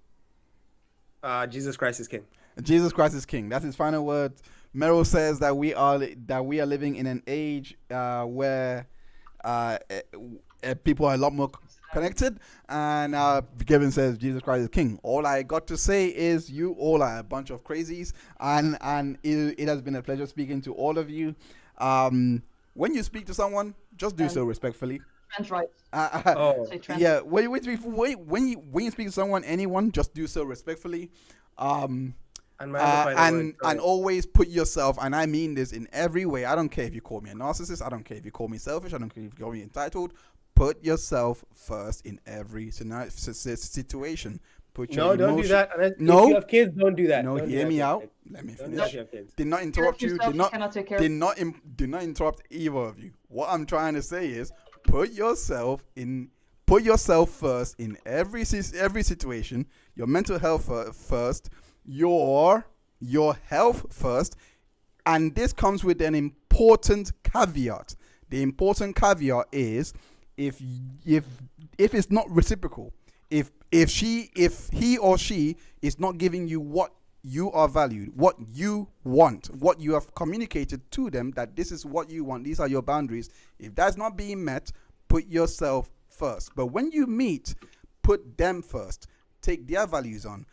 Jesus Christ is King. Jesus Christ is King. That's his final word. Merel says that we are living in an age where people are a lot more connected, and Given says Jesus Christ is King. All I got to say is you all are a bunch of crazies, and it has been a pleasure speaking to all of you. When you speak to someone, just do so respectfully. Trans rights. Say trans Yeah, when you speak to someone, anyone, just do so respectfully. And always put yourself, and I mean this in every way. I don't care if you call me a narcissist. I don't care if you call me selfish. I don't care if you call me entitled. Put yourself first in every situation. Put your don't do that. If you have kids, don't do that. No, Don't do hear that me to out. kids. Let me Don't do finish. that to your kids. Did not interrupt you. yourself, you cannot take care of Did not interrupt either of you. What I'm trying to say is put yourself first in every situation. Your mental health first. Your health first, and this comes with an important caveat. The important caveat is if it's not reciprocal, if he or she is not giving you what you are valued, what you want, what you have communicated to them that this is what you want, these are your boundaries. If that's not being met, put yourself first. But when you meet, put them first. Take their values on.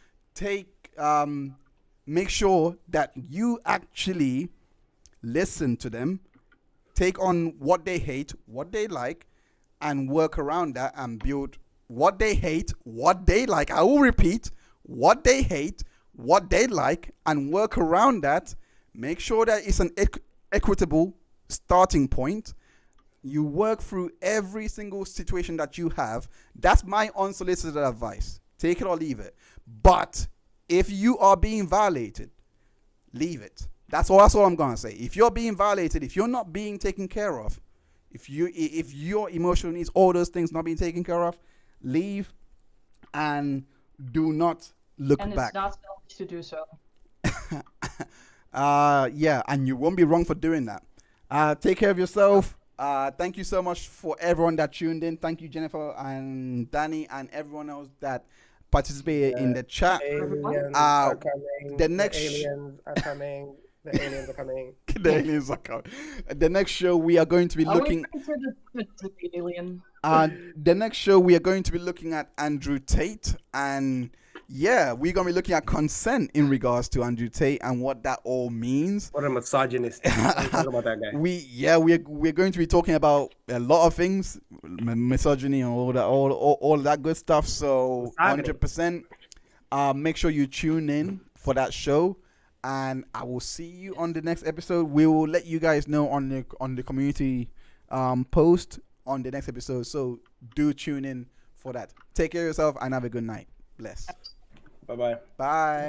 Make sure that you actually listen to them, take on what they hate, what they like, and work around that and build what they hate, what they like. I will repeat, what they hate, what they like, and work around that. Make sure that it's an equitable starting point. You work through every single situation that you have. That's my unsolicited advice. Take it or leave it. But if you are being violated, leave it. That's all I'm gonna say. If you're being violated, if you're not being taken care of, if your emotional needs, all those things not being taken care of, leave and do not look and back. it's not selfish to do so. Yeah, and you won't be wrong for doing that. Take care of yourself. Thank you so much for everyone that tuned in. Thank you, Jennifer and Danny and everyone else that participated in the chat. Aliens are coming. The next aliens are coming. The aliens are coming. The aliens are coming. The next show we are going to be looking. The alien. The next show we are going to be looking at Andrew Tate, and yeah, we're gonna be looking at consent in regards to Andrew Tate and what that all means. What a misogynist! Talk about that guy. We're going to be talking about a lot of things, misogyny and all that good stuff. So 100%, make sure you tune in for that show, and I will see you on the next episode. We will let you guys know on the community post on the next episode. So do tune in for that. Take care of yourself and have a good night. Bless. Bye-bye. Bye.